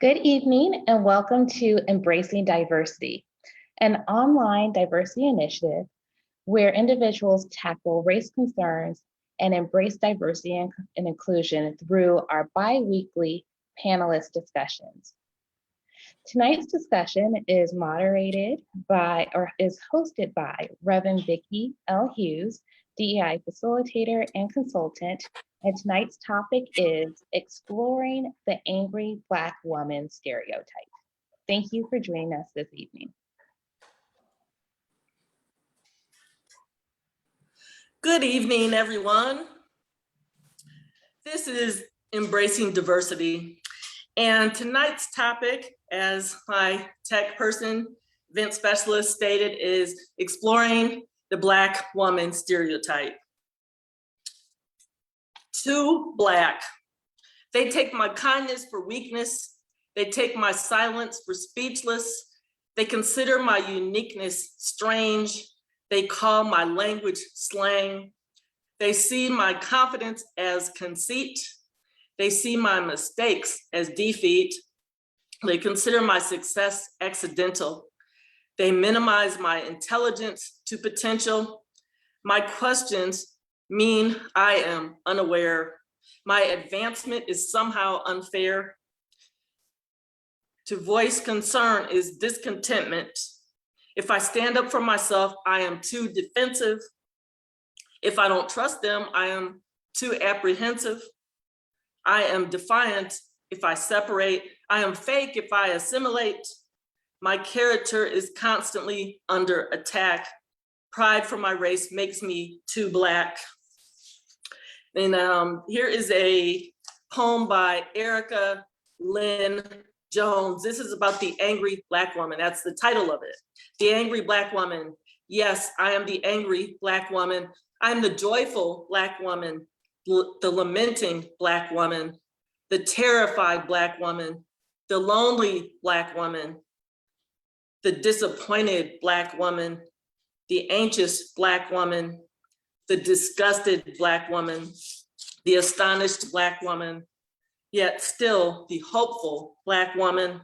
Good evening and welcome to Embracing Diversity, an online diversity initiative where individuals tackle race concerns and embrace diversity and inclusion through our bi-weekly panelist discussions. Tonight's discussion is moderated by, or is hosted by Reverend Vicki L. Hughes, DEI facilitator and consultant, and tonight's topic is exploring the angry Black woman stereotype. Thank you for joining us this evening. Good evening, everyone. This is Embracing Diversity. And tonight's topic, as my tech person, event specialist stated, is exploring the Black woman stereotype. Too Black. They take my kindness for weakness. They take my silence for speechless. They consider my uniqueness strange. They call my language slang. They see my confidence as conceit. They see my mistakes as defeat. They consider my success accidental. They minimize my intelligence to potential. My questions mean I am unaware. My advancement is somehow unfair. To voice concern is discontentment. If I stand up for myself, I am too defensive. If I don't trust them, I am too apprehensive. I am defiant if I separate. I am fake if I assimilate. My character is constantly under attack. Pride for my race makes me too Black. And here is a poem by Erica Lynn Jones. This is about the angry Black woman. That's the title of it. The angry Black woman. Yes, I am the angry Black woman. I'm the joyful Black woman, the lamenting Black woman, the terrified Black woman, the lonely Black woman, the disappointed Black woman, the anxious Black woman, the disgusted Black woman, the astonished Black woman, yet still the hopeful Black woman.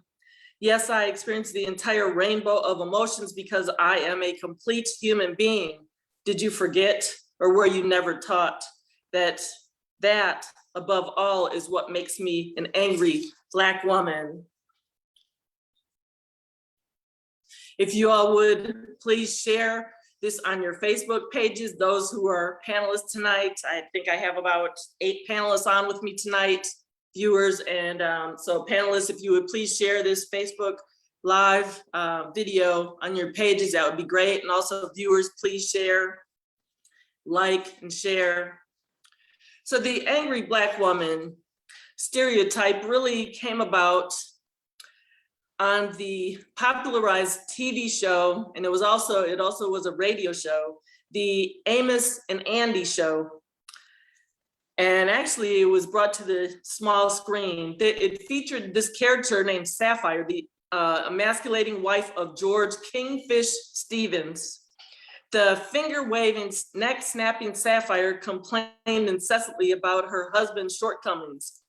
Yes, I experienced the entire rainbow of emotions because I am a complete human being. Did you forget, or were you never taught that above all is what makes me an angry Black woman? If you all would please share this on your Facebook pages, those who are panelists tonight. I think I have about 8 panelists on with me tonight, viewers, and so panelists, if you would please share this Facebook live video on your pages, that would be great. And also viewers, please share, like, and share. So the angry Black woman stereotype really came about on the popularized TV show, and it also was a radio show, the Amos and Andy show. And actually it was brought to the small screen. It featured this character named Sapphire, the emasculating wife of George Kingfish Stevens. The finger-waving, neck-snapping Sapphire complained incessantly about her husband's shortcomings.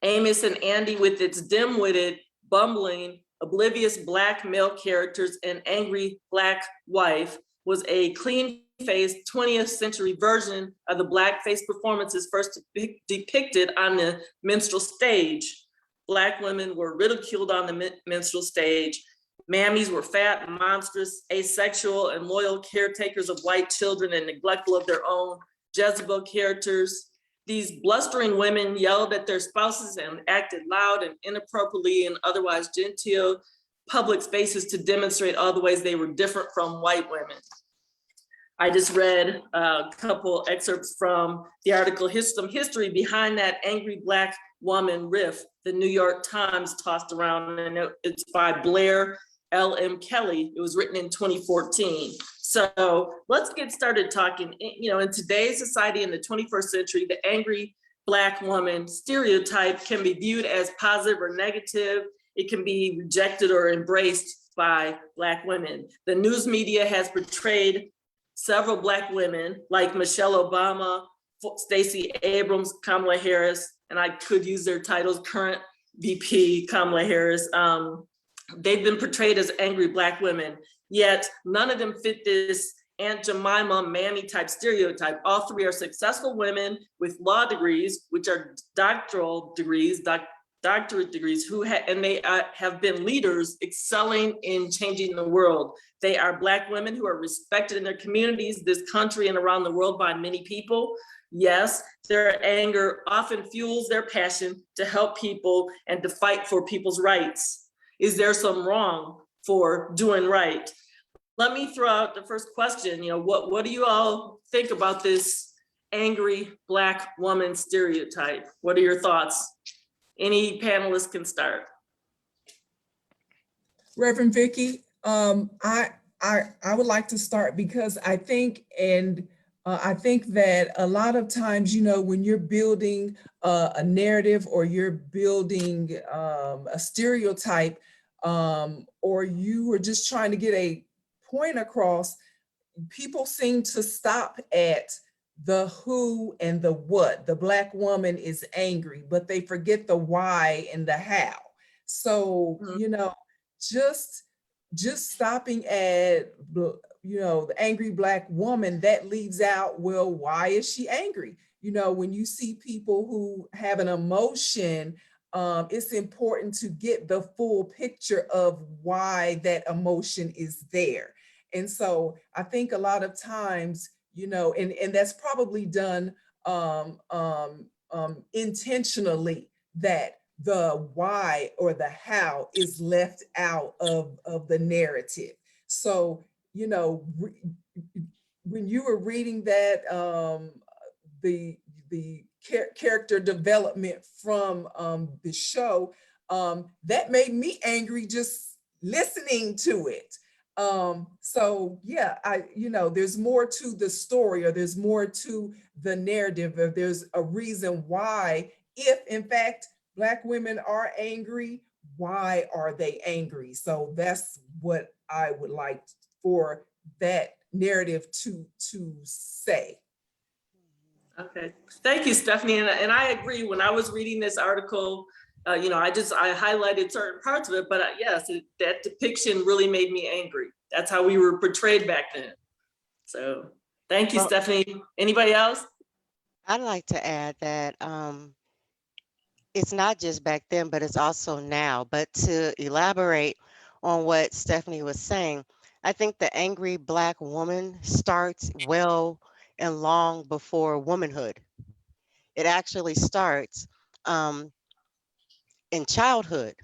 Amos and Andy, with its dim-witted, bumbling, oblivious Black male characters and angry Black wife, was a clean-faced 20th century version of the blackface performances first depicted on the minstrel stage. Black women were ridiculed on the minstrel stage. Mammies were fat, monstrous, asexual, and loyal caretakers of white children and neglectful of their own Jezebel characters. These blustering women yelled at their spouses and acted loud and inappropriately in otherwise genteel public spaces to demonstrate all the ways they were different from white women. I just read a couple excerpts from the article, Some History Behind That Angry Black Woman Riff, the New York Times tossed around, and it's by Blair L.M. Kelly. It was written in 2014. So let's get started talking. In today's society in the 21st century, the angry Black woman stereotype can be viewed as positive or negative. It can be rejected or embraced by Black women. The news media has portrayed several Black women like Michelle Obama, Stacey Abrams, Kamala Harris, and I could use their titles, current VP Kamala Harris. They've been portrayed as angry Black women, yet none of them fit this Aunt Jemima mammy type stereotype. All three are successful women with law degrees, which are doctorate degrees, and they have been leaders excelling in changing the world. They are Black women who are respected in their communities, this country, and around the world by many people. Yes, their anger often fuels their passion to help people and to fight for people's rights. Is there some wrong for doing right? Let me throw out the first question. What do you all think about this angry Black woman stereotype? What are your thoughts? Any panelists can start. Reverend Vicky, I would like to start because I think that a lot of times, when you're building a narrative or you're building a stereotype, or you are just trying to get a point across, people seem to stop at the who and the what. The Black woman is angry, but they forget the why and the how. So, just stopping at the angry Black woman, that leaves out, well, why is she angry? When you see people who have an emotion, it's important to get the full picture of why that emotion is there. And so I think a lot of times, and that's probably done intentionally, that the why or the how is left out of the narrative. So, when you were reading that, the character development from the show, that made me angry just listening to it. So yeah, there's more to the story, or there's more to the narrative, or there's a reason why, if in fact Black women are angry, why are they angry? So that's what I would like for that narrative to say. Okay, thank you, Stephanie. And I agree. When I was reading this article, I highlighted certain parts of it, but yes, that depiction really made me angry. That's how we were portrayed back then. So thank you, Stephanie. Anybody else? I'd like to add that it's not just back then, but it's also now. But to elaborate on what Stephanie was saying, I think the angry Black woman starts well and long before womanhood. It actually starts in childhood,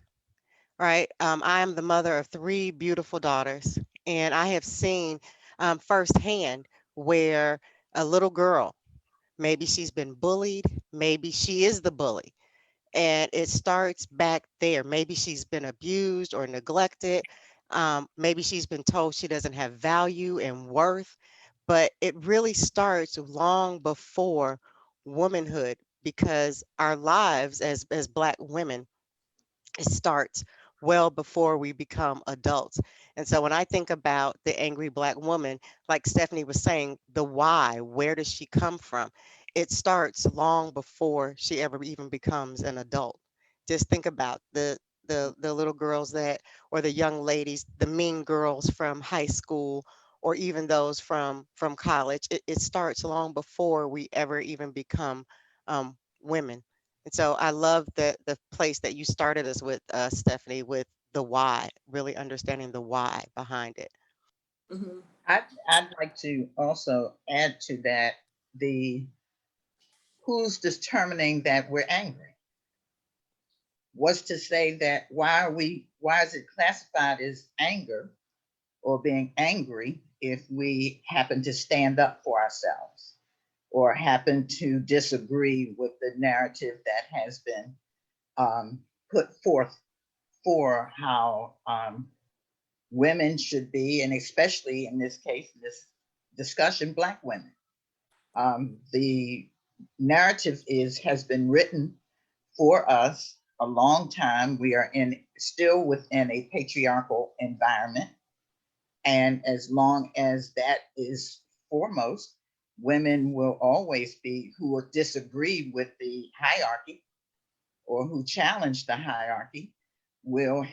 right? I am the mother of three beautiful daughters, and I have seen firsthand where a little girl, maybe she's been bullied, maybe she is the bully. And it starts back there. Maybe she's been abused or neglected. Maybe she's been told she doesn't have value and worth. But it really starts long before womanhood, because our lives as Black women, it starts well before we become adults. And so when I think about the angry Black woman, like Stephanie was saying, the why, where does she come from? It starts long before she ever even becomes an adult. Just think about the little girls that, or the young ladies, the mean girls from high school, or even those from college. It starts long before we ever even become women. And so I love the place that you started us with, Stephanie, with the why, really understanding the why behind it. Mhm. I'd like to also add to that, the who's determining that we're angry. What's to say that why is it classified as anger or being angry if we happen to stand up for ourselves or happen to disagree with the narrative that has been put forth for how women should be, and especially in this case, in this discussion, Black women. The narrative has been written for us a long time. We are still within a patriarchal environment. And as long as that is foremost, women will always be, who will disagree with the hierarchy or who challenge the hierarchy will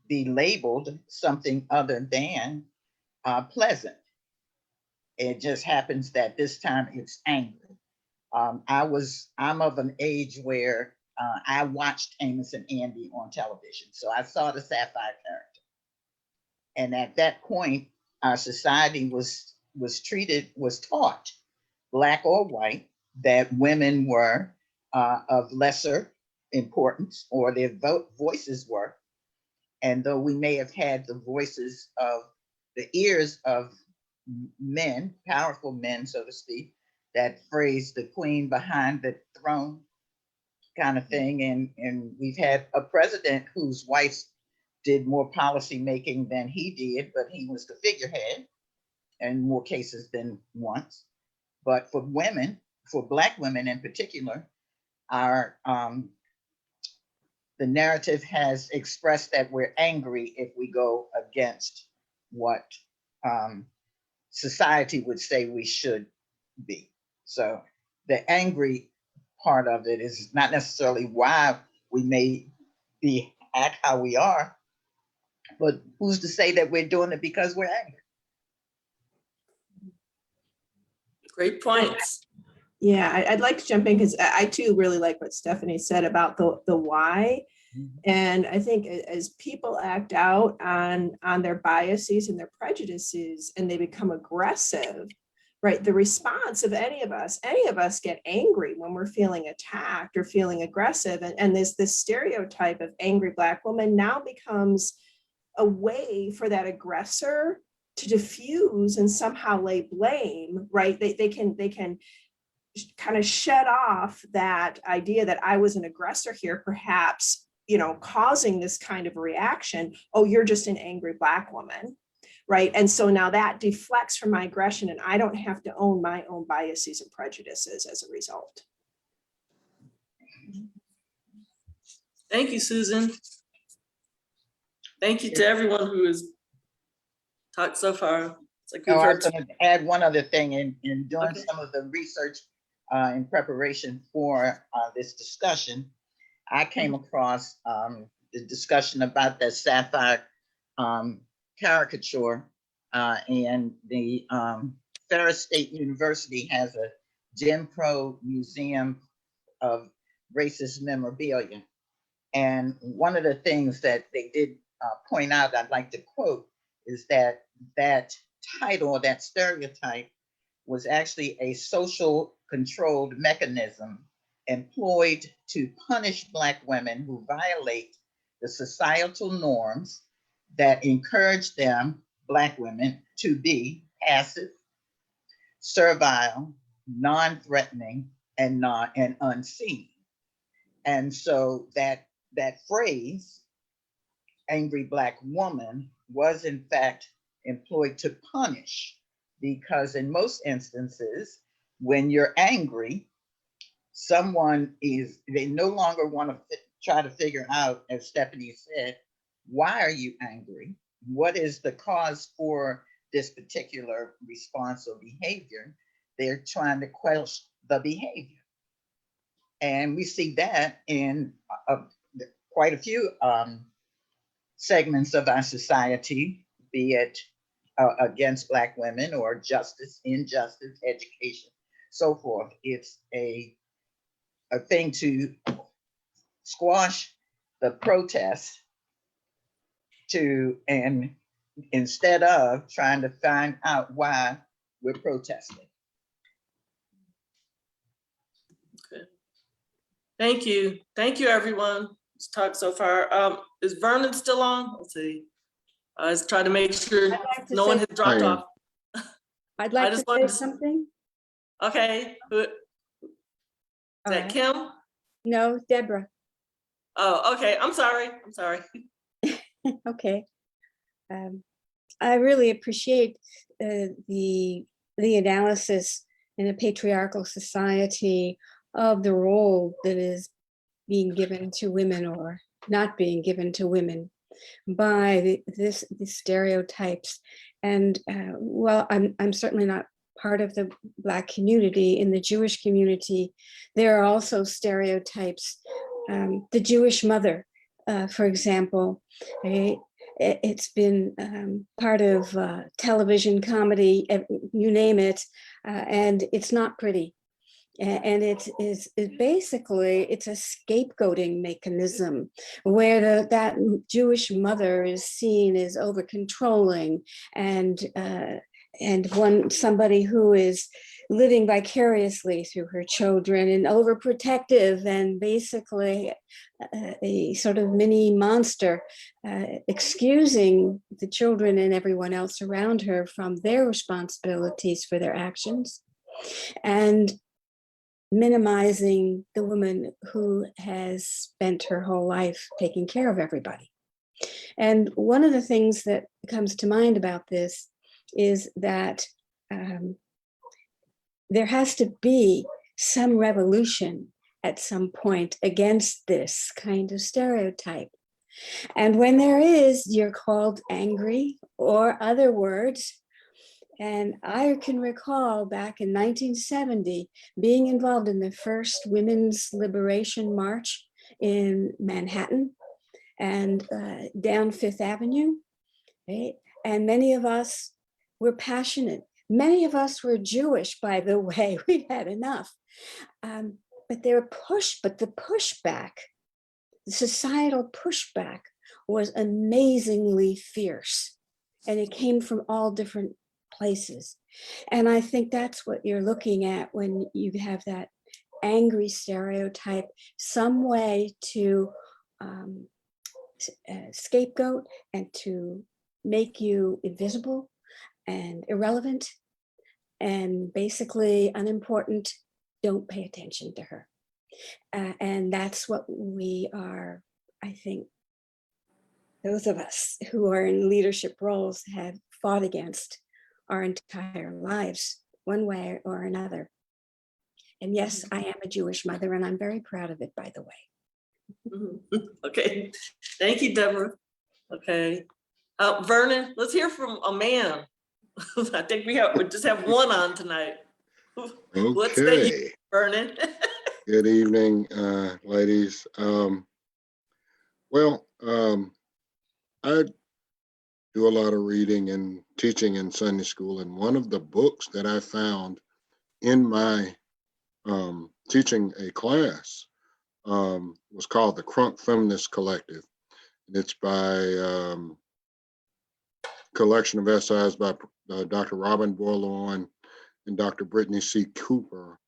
be labeled something other than pleasant. It just happens that this time it's angry. I'm of an age where I watched Amos and Andy on television, so I saw the Sapphire character. And at that point, our society was taught, black or white, that women were of lesser importance, or their voices were. And though we may have had the voices of the ears of men, powerful men, so to speak, that phrase, the queen behind the throne kind of thing. And we've had a president whose wife did more policy making than he did, but he was the figurehead in more cases than once. But for women, for Black women in particular, our the narrative has expressed that we're angry if we go against what society would say we should be. So the angry part of it is not necessarily why we may be act how we are, but who's to say that we're doing it because we're angry? Great points. Yeah, I'd like to jump in because I too really like what Stephanie said about the why. And I think as people act out on their biases and their prejudices and they become aggressive, right? The response of any of us get angry when we're feeling attacked or feeling aggressive. And this stereotype of angry Black woman now becomes a way for that aggressor to diffuse and somehow lay blame, right? They can kind of shut off that idea that I was an aggressor here, perhaps, causing this kind of reaction. Oh, you're just an angry Black woman, right? And so now that deflects from my aggression and I don't have to own my own biases and prejudices as a result. Thank you, Susan. Thank you to everyone who has talked so far. It's like I was going to add one other thing in doing some of the research in preparation for this discussion. I came across the discussion about that Sapphire caricature, and the Ferris State University has a Jim Crow Museum of Racist Memorabilia. And one of the things that they did point out, I'd like to quote, is that title, that stereotype, was actually a social controlled mechanism employed to punish Black women who violate the societal norms that encourage them, Black women, to be passive, servile, non-threatening, and unseen. And so that phrase, angry Black woman, was in fact employed to punish, because in most instances, when you're angry, they no longer want to try to figure out, as Stephanie said, why are you angry? What is the cause for this particular response or behavior? They're trying to quench the behavior. And we see that in quite a few segments of our society, be it against Black women or justice, injustice, education, so forth. It's a thing to squash the protest and instead of trying to find out why we're protesting. Okay. Thank you. Thank you, everyone who's talked so far. Is Vernon still on? Let's see. Let's try to make sure no one has dropped off. I'd like to say something. Okay. Is that Kim? No, Deborah. Oh, okay. I'm sorry. Okay. I really appreciate the analysis in a patriarchal society of the role that is being given to women or not being given to women by these stereotypes. And well, I'm certainly not part of the Black community. In the Jewish community, there are also stereotypes the Jewish mother, for example. It's been part of television, comedy, you name it, and it's not pretty. And it basically, it's a scapegoating mechanism where that Jewish mother is seen as over controlling and somebody who is living vicariously through her children and overprotective and basically a sort of mini monster, excusing the children and everyone else around her from their responsibilities for their actions, and minimizing the woman who has spent her whole life taking care of everybody. And one of the things that comes to mind about this is that there has to be some revolution at some point against this kind of stereotype. And when there is, you're called angry or other words. And I can recall back in 1970 being involved in the first Women's Liberation March in Manhattan and down Fifth Avenue, right? And many of us were passionate. Many of us were Jewish, by the way. We'd had enough. But the pushback, the societal pushback was amazingly fierce. And it came from all different places. And I think that's what you're looking at when you have that angry stereotype, some way to scapegoat and to make you invisible and irrelevant and basically unimportant. Don't pay attention to her. And that's what we are, I think, those of us who are in leadership roles have fought against our entire lives, one way or another. And yes, I am a Jewish mother, and I'm very proud of it, by the way. Okay, thank you, Deborah. Okay, Vernon, let's hear from a man. I think we just have one on tonight. Let's say you, Vernon. Good evening, ladies. I do a lot of reading and teaching in Sunday school, and one of the books that I found in my teaching a class was called The Crunk Feminist Collective. And it's by collection of essays by Dr. Robin Boyle and Dr. Brittany C. Cooper,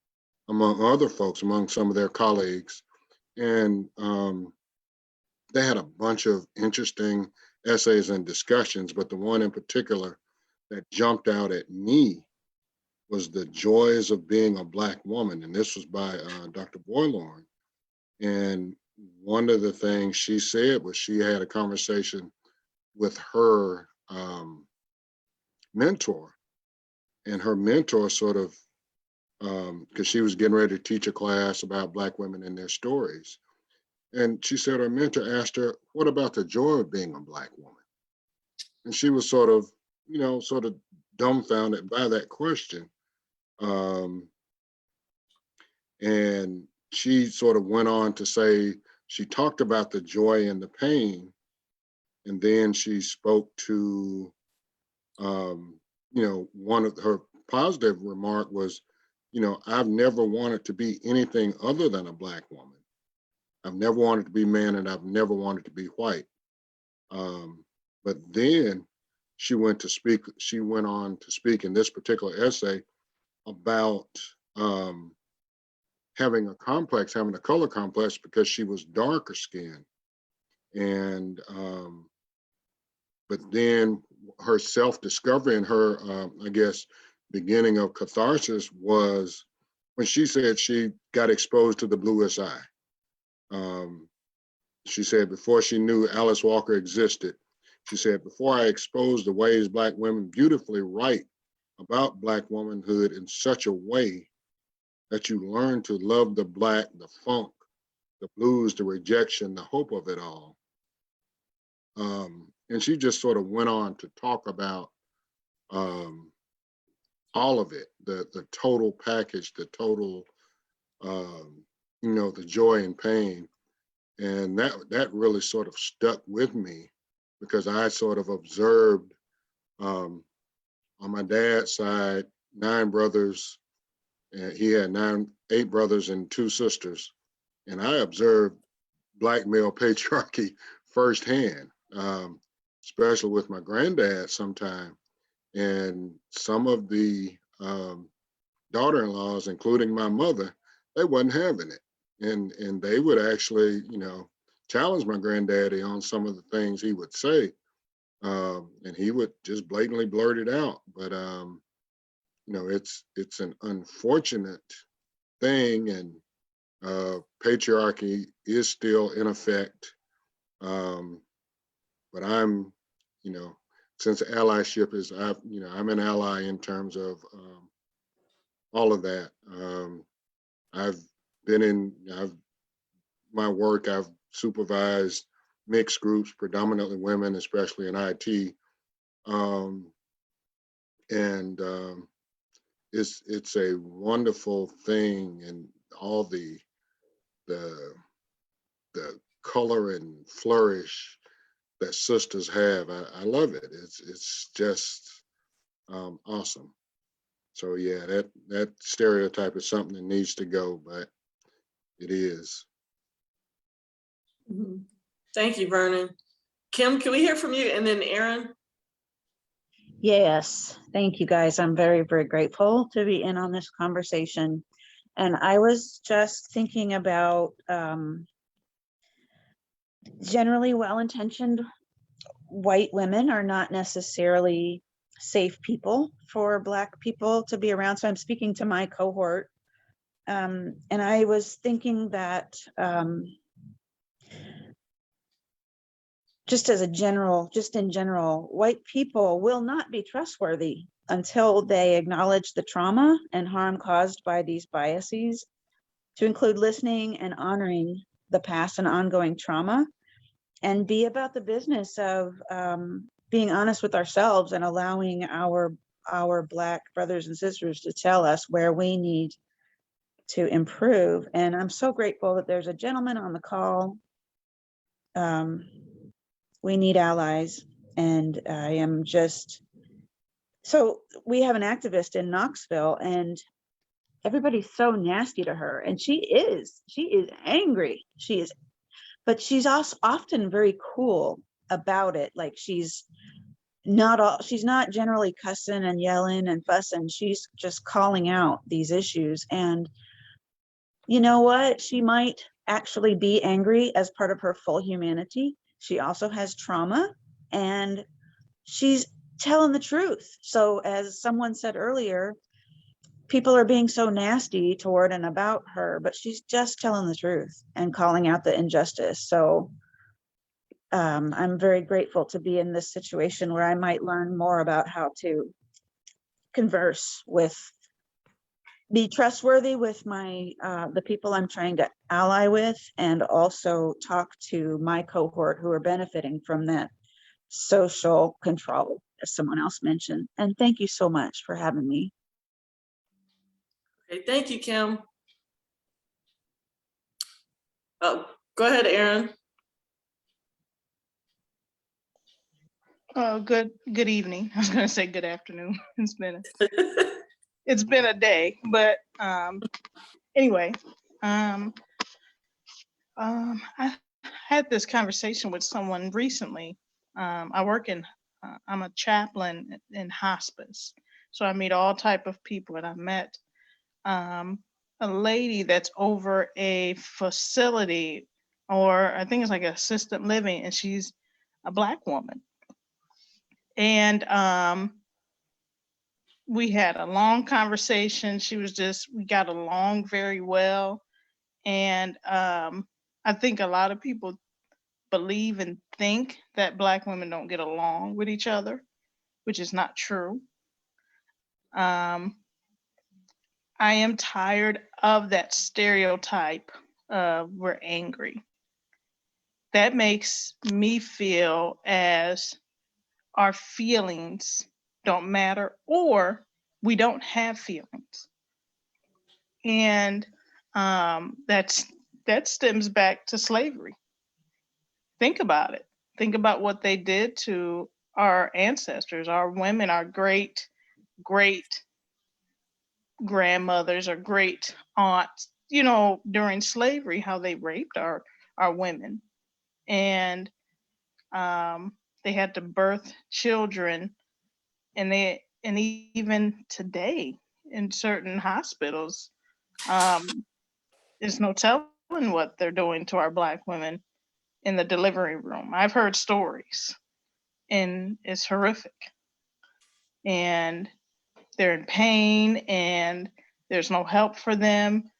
among other folks, among some of their colleagues. And they had a bunch of interesting essays and discussions, but the one in particular that jumped out at me was The Joys of Being a Black Woman. And this was by Dr. Boylorn. And one of the things she said was she had a conversation with her mentor, and her mentor sort of, because she was getting ready to teach a class about Black women and their stories. And she said her mentor asked her, what about the joy of being a Black woman? And she was sort of dumbfounded by that question. And she sort of went on to say, she talked about the joy and the pain. And then she spoke to, one of her positive remark was, I've never wanted to be anything other than a Black woman. I've never wanted to be man, and I've never wanted to be white. But then she went on to speak in this particular essay about having a color complex because she was darker skinned. And, but then her self-discovery and her, beginning of catharsis was when she said she got exposed to the bluest eye. She said before she knew Alice Walker existed, she said, before I exposed the ways Black women beautifully write about Black womanhood in such a way that you learn to love the Black, the funk, the blues, the rejection, the hope of it all. And she just sort of went on to talk about all of it, the total package, the total, the joy and pain. And that really sort of stuck with me because I sort of observed on my dad's side, 9 brothers, and he had 8 brothers and 2 sisters. And I observed Black male patriarchy firsthand, especially with my granddad sometime. And some of the daughter-in-laws, including my mother, they wasn't having it. And they would actually, challenge my granddaddy on some of the things he would say. And he would just blatantly blurt it out. But, it's an unfortunate thing, and patriarchy is still in effect. But I'm, since allyship is, I'm an ally in terms of all of that. I've my work, I've supervised mixed groups, predominantly women, especially in IT. It's a wonderful thing, and all the color and flourish that sisters have. I love it. It's just awesome. So yeah, that stereotype is something that needs to go, but it is. Mhm. Thank you, Vernon. Kim, can we hear from you? And then Aaron? Yes, thank you guys. I'm very, very grateful to be in on this conversation. And I was just thinking about generally well-intentioned white women are not necessarily safe people for Black people to be around. So I'm speaking to my cohort. And I was thinking that just in general, white people will not be trustworthy until they acknowledge the trauma and harm caused by these biases, to include listening and honoring the past and ongoing trauma, and be about the business of being honest with ourselves and allowing our Black brothers and sisters to tell us where we need to improve. And I'm so grateful that there's a gentleman on the call. We need allies. And I am just, so we have an activist in Knoxville, and everybody's so nasty to her. And she is angry. But she's also often very cool about it. Like she's not generally cussing and yelling and fussing. She's just calling out these issues. And you know what? She might actually be angry as part of her full humanity. She also has trauma, and she's telling the truth. So as someone said earlier, people are being so nasty toward and about her, but she's just telling the truth and calling out the injustice. So I'm very grateful to be in this situation where I might learn more about how to converse with, be trustworthy with my the people I'm trying to ally with, and also talk to my cohort who are benefiting from that social control, as someone else mentioned. And thank you so much for having me. Okay, thank you, Kim. Oh, go ahead, Aaron. Oh, good evening. I was going to say good afternoon. It's been a day, but anyway, I had this conversation with someone recently. I'm a chaplain in hospice, so I meet all type of people, and I met a lady that's over a facility, or I think it's like assisted living, and she's a Black woman. And we had a long conversation. We got along very well. And I think a lot of people believe and think that Black women don't get along with each other, which is not true. I am tired of that stereotype of we're angry. That makes me feel as our feelings don't matter, or we don't have feelings. And that stems back to slavery. think about it. Think about what they did to our ancestors, our women, our great grandmothers or great aunts, during slavery, how they raped our women. And they had to birth children, and even today in certain hospitals, there's no telling what they're doing to our Black women in the delivery room. I've heard stories, and it's horrific. And they're in pain, and there's no help for them.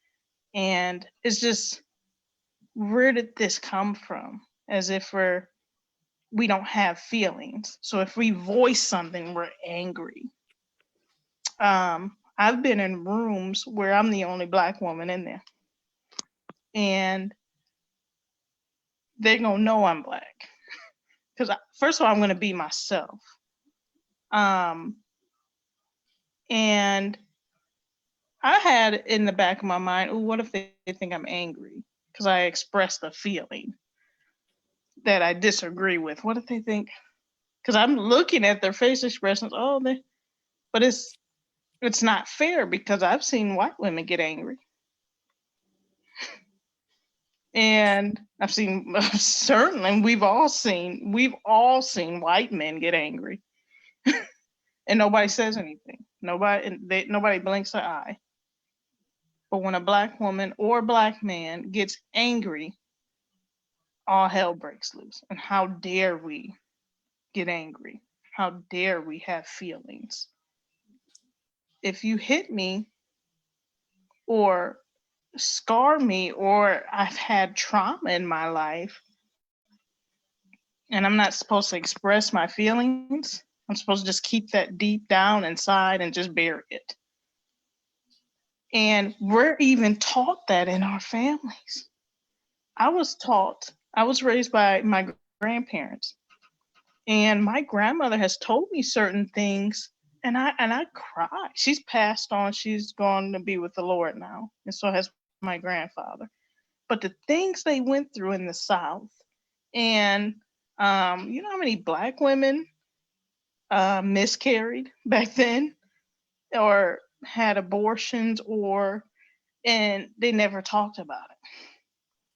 And it's just, where did this come from? As if we don't have feelings. So if we voice something, we're angry. I've been in rooms where I'm the only Black woman in there, and they're gonna know I'm Black. Because first of all, I'm gonna be myself. And I had in the back of my mind, oh, what if they think I'm angry? Because I expressed a feeling that I disagree with. What if they think, because I'm looking at their face expressions, but it's not fair, because I've seen white women get angry. And I've seen, certainly we've all seen white men get angry. And nobody says anything. Nobody blinks an eye. But when a Black woman or Black man gets angry, all hell breaks loose. And how dare we get angry? How dare we have feelings? If you hit me or scar me, or I've had trauma in my life, and I'm not supposed to express my feelings, I'm supposed to just keep that deep down inside and just bury it. And we're even taught that in our families. I was raised by my grandparents, and my grandmother has told me certain things, and I cry. She's passed on. She's gone to be with the Lord now, and so has my grandfather. But the things they went through in the South, and you know how many Black women miscarried back then, or had abortions, and they never talked about it,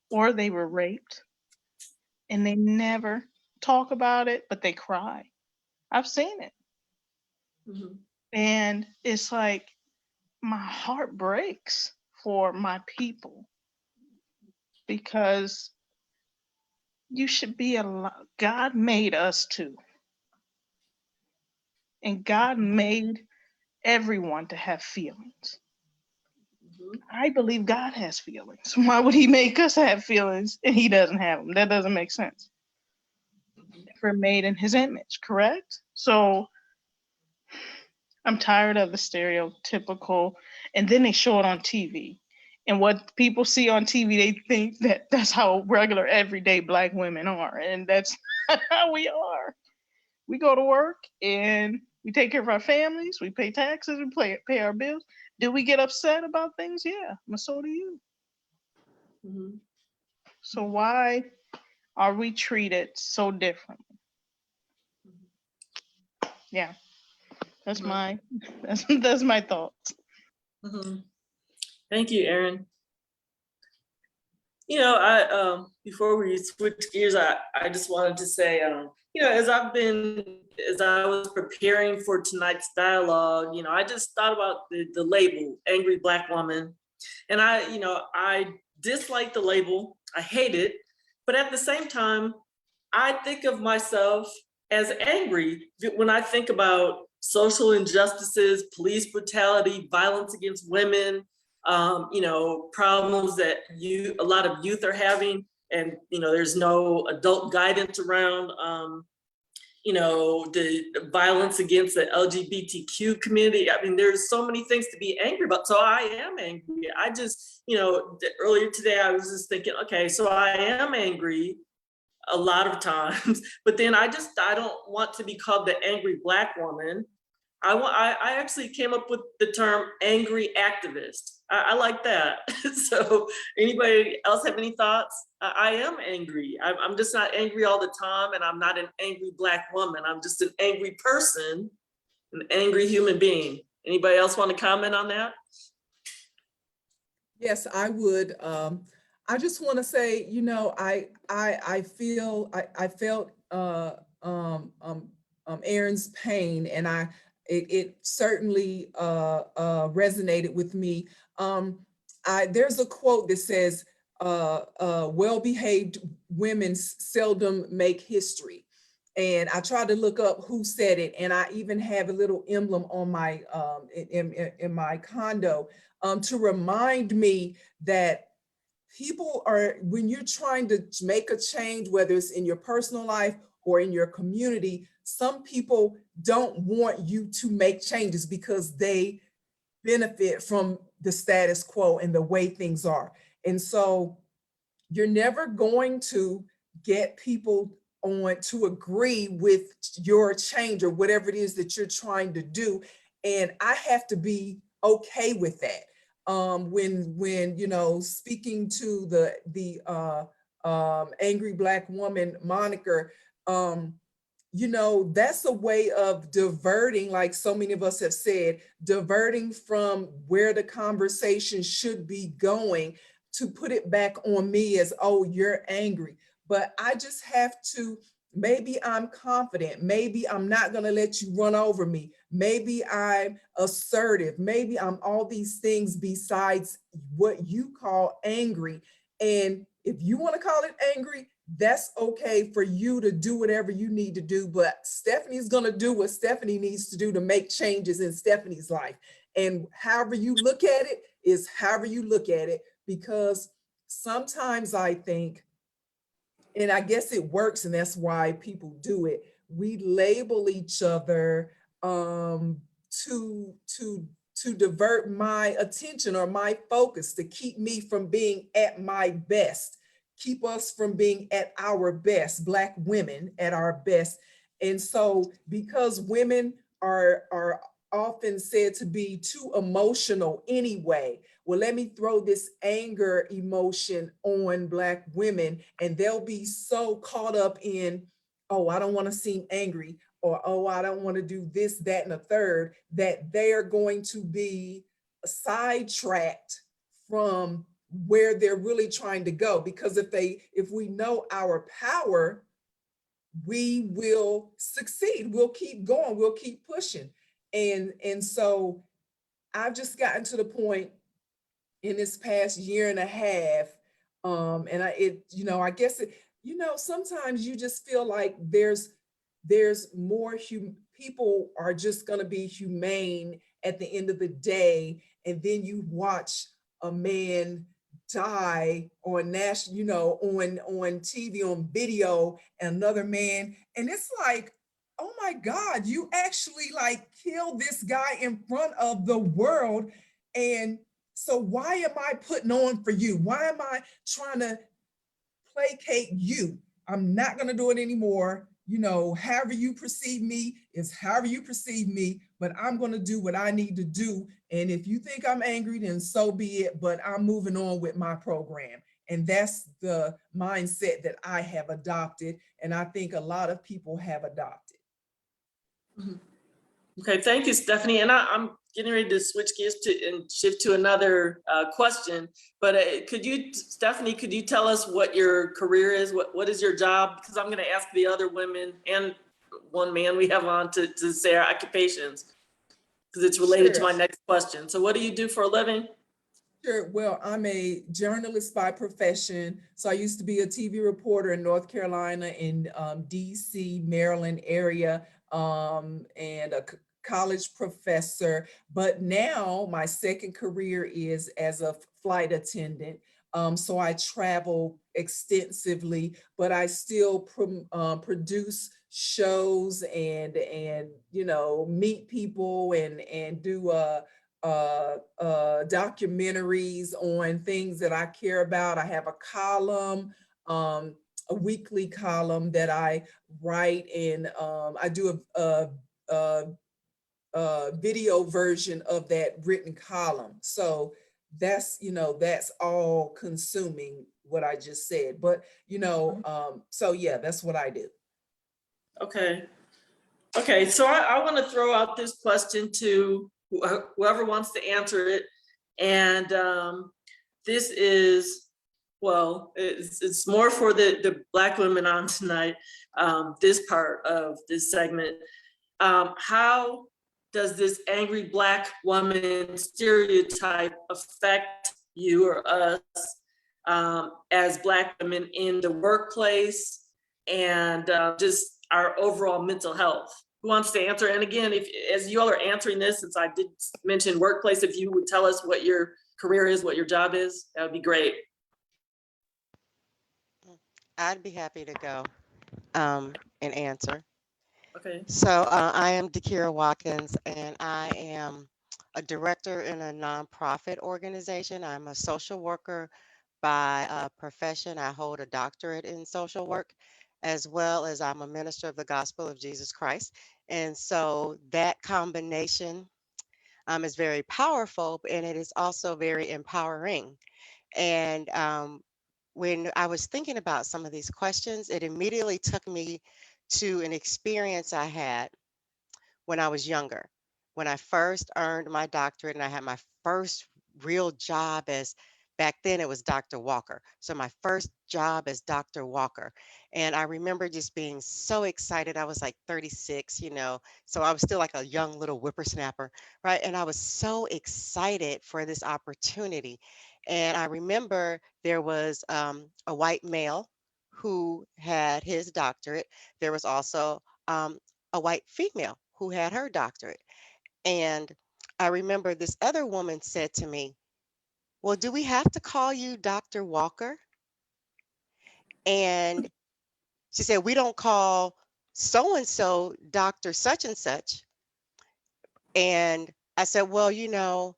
or they were raped, and they never talk about it, but they cry. I've seen it. Mhm. And it's like, my heart breaks for my people, because you should be God made us too. And God made everyone to have feelings. Mhm. I believe God has feelings. Why would he make us have feelings and he doesn't have them? That doesn't make sense. We're made in his image, correct? So I'm tired of the stereotypical, and then they show it on TV. And what people see on TV, they think that that's how regular, everyday Black women are. And that's not how we are. We go to work and we take care of our families, we pay taxes, we pay our bills. Do we get upset about things? Yeah, but so do you. Mhm. So why are we treated so differently? Yeah, that's Mhm. that's my thoughts. Mhm. Thank you, Erin. Before we switch gears, I just wanted to say, as I was preparing for tonight's dialogue, I just thought about the label, angry Black woman. And I dislike the label, I hate it, but at the same time, I think of myself as angry when I think about social injustices, police brutality, violence against women, problems that a lot of youth are having, and there's no adult guidance around, the violence against the LGBTQ community. I mean, there's so many things to be angry about. So I am angry. I just, earlier today, I was just thinking, okay, so I am angry a lot of times, but then I don't want to be called the angry Black woman. I actually came up with the term angry activist. I like that. So anybody else have any thoughts? I am angry. I'm just not angry all the time, and I'm not an angry Black woman. I'm just an angry person, an angry human being. Anybody else want to comment on that? Yes, I would. I just want to say, you know, I felt Aaron's pain, and it certainly resonated with me. There's a quote that says, "Well-behaved women seldom make history." And I tried to look up who said it, and I even have a little emblem on my in my condo to remind me that people are, when you're trying to make a change, whether it's in your personal life or in your community, some people don't want you to make changes because they benefit from the status quo and the way things are. And so you're never going to get people on to agree with your change or whatever it is that you're trying to do. And I have to be okay with that. When you know, speaking to the angry Black woman moniker, you know, that's a way of diverting, like so many of us have said, diverting from where the conversation should be going, to put it back on me as, oh, you're angry. But I just have to, maybe I'm confident, maybe I'm not gonna let you run over me, maybe I'm assertive, maybe I'm all these things besides what you call angry. And if you wanna call it angry, that's okay for you to do whatever you need to do, but Stephanie's gonna do what Stephanie needs to do to make changes in Stephanie's life. And however you look at it is however you look at it, because sometimes I think, and I guess it works and that's why people do it, we label each other to divert my attention or my focus, to keep me from being at my best, keep us from being at our best, Black women at our best. And so because women are often said to be too emotional anyway, well, let me throw this anger emotion on Black women, and they'll be so caught up in, oh, I don't want to seem angry, or, oh, I don't want to do this, that, and a third, that they are going to be sidetracked from where they're really trying to go. Because if we know our power, we will succeed. We'll keep going. We'll keep pushing. And so I've just gotten to the point in this past year and a half, and I guess sometimes you just feel like there's more people are just going to be humane at the end of the day, and then you watch a man die on national, on TV, on video, and another man, and it's like, oh my God, you actually like killed this guy in front of the world. And so why am I putting on for you? Why am I trying to placate you? I'm not going to do it anymore. However you perceive me is however you perceive me, but I'm going to do what I need to do. And if you think I'm angry, then so be it, but I'm moving on with my program. And that's the mindset that I have adopted. And I think a lot of people have adopted. Okay, thank you, Stephanie. And I'm getting ready to switch gears and shift to another question. But Stephanie, could you tell us what your career is? What is your job? Because I'm going to ask the other women and one man we have on to say our occupations, because it's related to my next question. So what do you do for a living? Sure. Well, I'm a journalist by profession. So I used to be a TV reporter in North Carolina, in DC, Maryland area, and a college professor. But now my second career is as a flight attendant. So I travel extensively, but I still produce shows and meet people and do documentaries on things that I care about. I have a column, a weekly column that I write, and I do a video version of that written column. So that's, that's all consuming what I just said. But, so yeah, that's what I do. Okay. Okay, so I want to throw out this question to whoever wants to answer it. And this is, well, it's more for the Black women on tonight, this part of this segment. How does this angry Black woman stereotype affect you or us as Black women in the workplace and just our overall mental health? Who wants to answer? And again, if as you all are answering this, since I did mention workplace, if you would tell us what your career is, what your job is, that would be great. I'd be happy to go and answer. Okay. So I am Dakira Watkins, and I am a director in a nonprofit organization. I'm a social worker by profession. I hold a doctorate in social work, as well as I'm a minister of the gospel of Jesus Christ. And so that combination is very powerful, and it is also very empowering. And when I was thinking about some of these questions, it immediately took me to an experience I had when I was younger. When I first earned my doctorate and I had my first real job as, back then it was Dr. Walker. So my first job as Dr. Walker. And I remember just being so excited. I was like 36, so I was still like a young little whippersnapper, right? And I was so excited for this opportunity. And I remember there was a white male who had his doctorate. There was also a white female who had her doctorate. And I remember this other woman said to me, "Well, do we have to call you Dr. Walker?" And she said, "We don't call so and so Dr. such and such." And I said, "Well,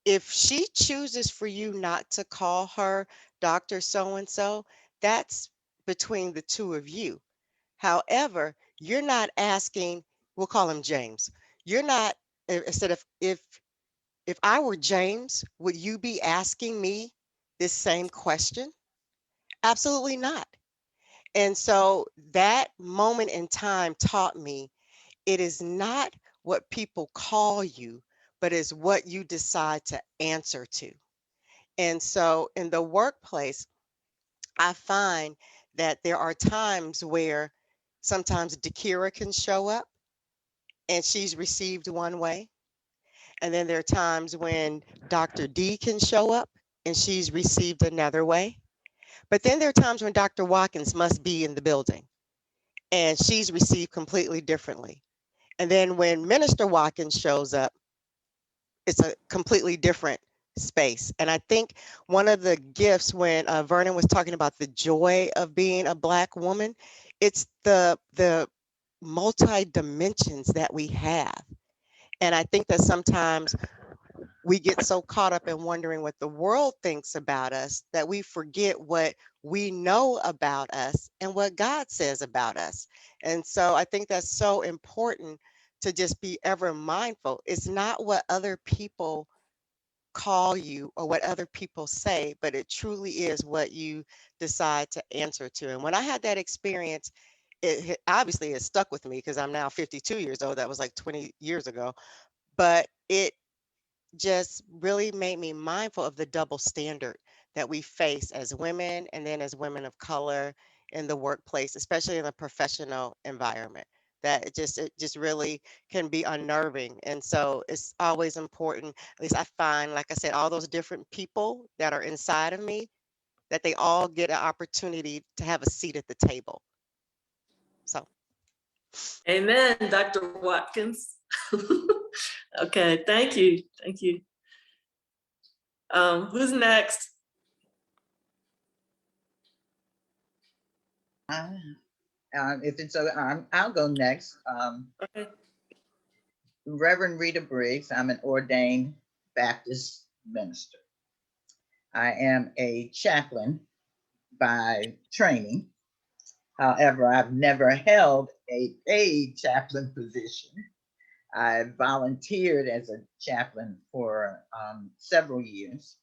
if she chooses for you not to call her Dr. so and so, that's between the two of you. However, you're not asking, we'll call him James. You're not, instead of, if I were James, would you be asking me this same question? Absolutely not." And so that moment in time taught me it is not what people call you, but is what you decide to answer to. And so in the workplace, I find that there are times where sometimes Dakira can show up and she's received one way. And then there are times when Dr. D can show up and she's received another way. But then there are times when Dr. Watkins must be in the building and she's received completely differently. And then when Minister Watkins shows up, it's a completely different space. And I think one of the gifts when Vernon was talking about the joy of being a Black woman, it's the multi dimensions that we have. And I think that sometimes we get so caught up in wondering what the world thinks about us that we forget what we know about us and what God says about us. And so I think that's so important to just be ever mindful. It's not what other people call you or what other people say, but it truly is what you decide to answer to. And when I had that experience, obviously it stuck with me because I'm now 52 years old. That was like 20 years ago. But it just really made me mindful of the double standard that we face as women and then as women of color in the workplace, especially in a professional environment. That it just really can be unnerving. And so it's always important, at least I find, like I said, all those different people that are inside of me, that they all get an opportunity to have a seat at the table. So Amen, Dr. Watkins. Okay, thank you. Thank you. Who's next? If it's, I'll go next. Okay. Reverend Rita Briggs. I'm an ordained Baptist minister. I am a chaplain by training. However, I've never held a paid chaplain position. I volunteered as a chaplain for several years.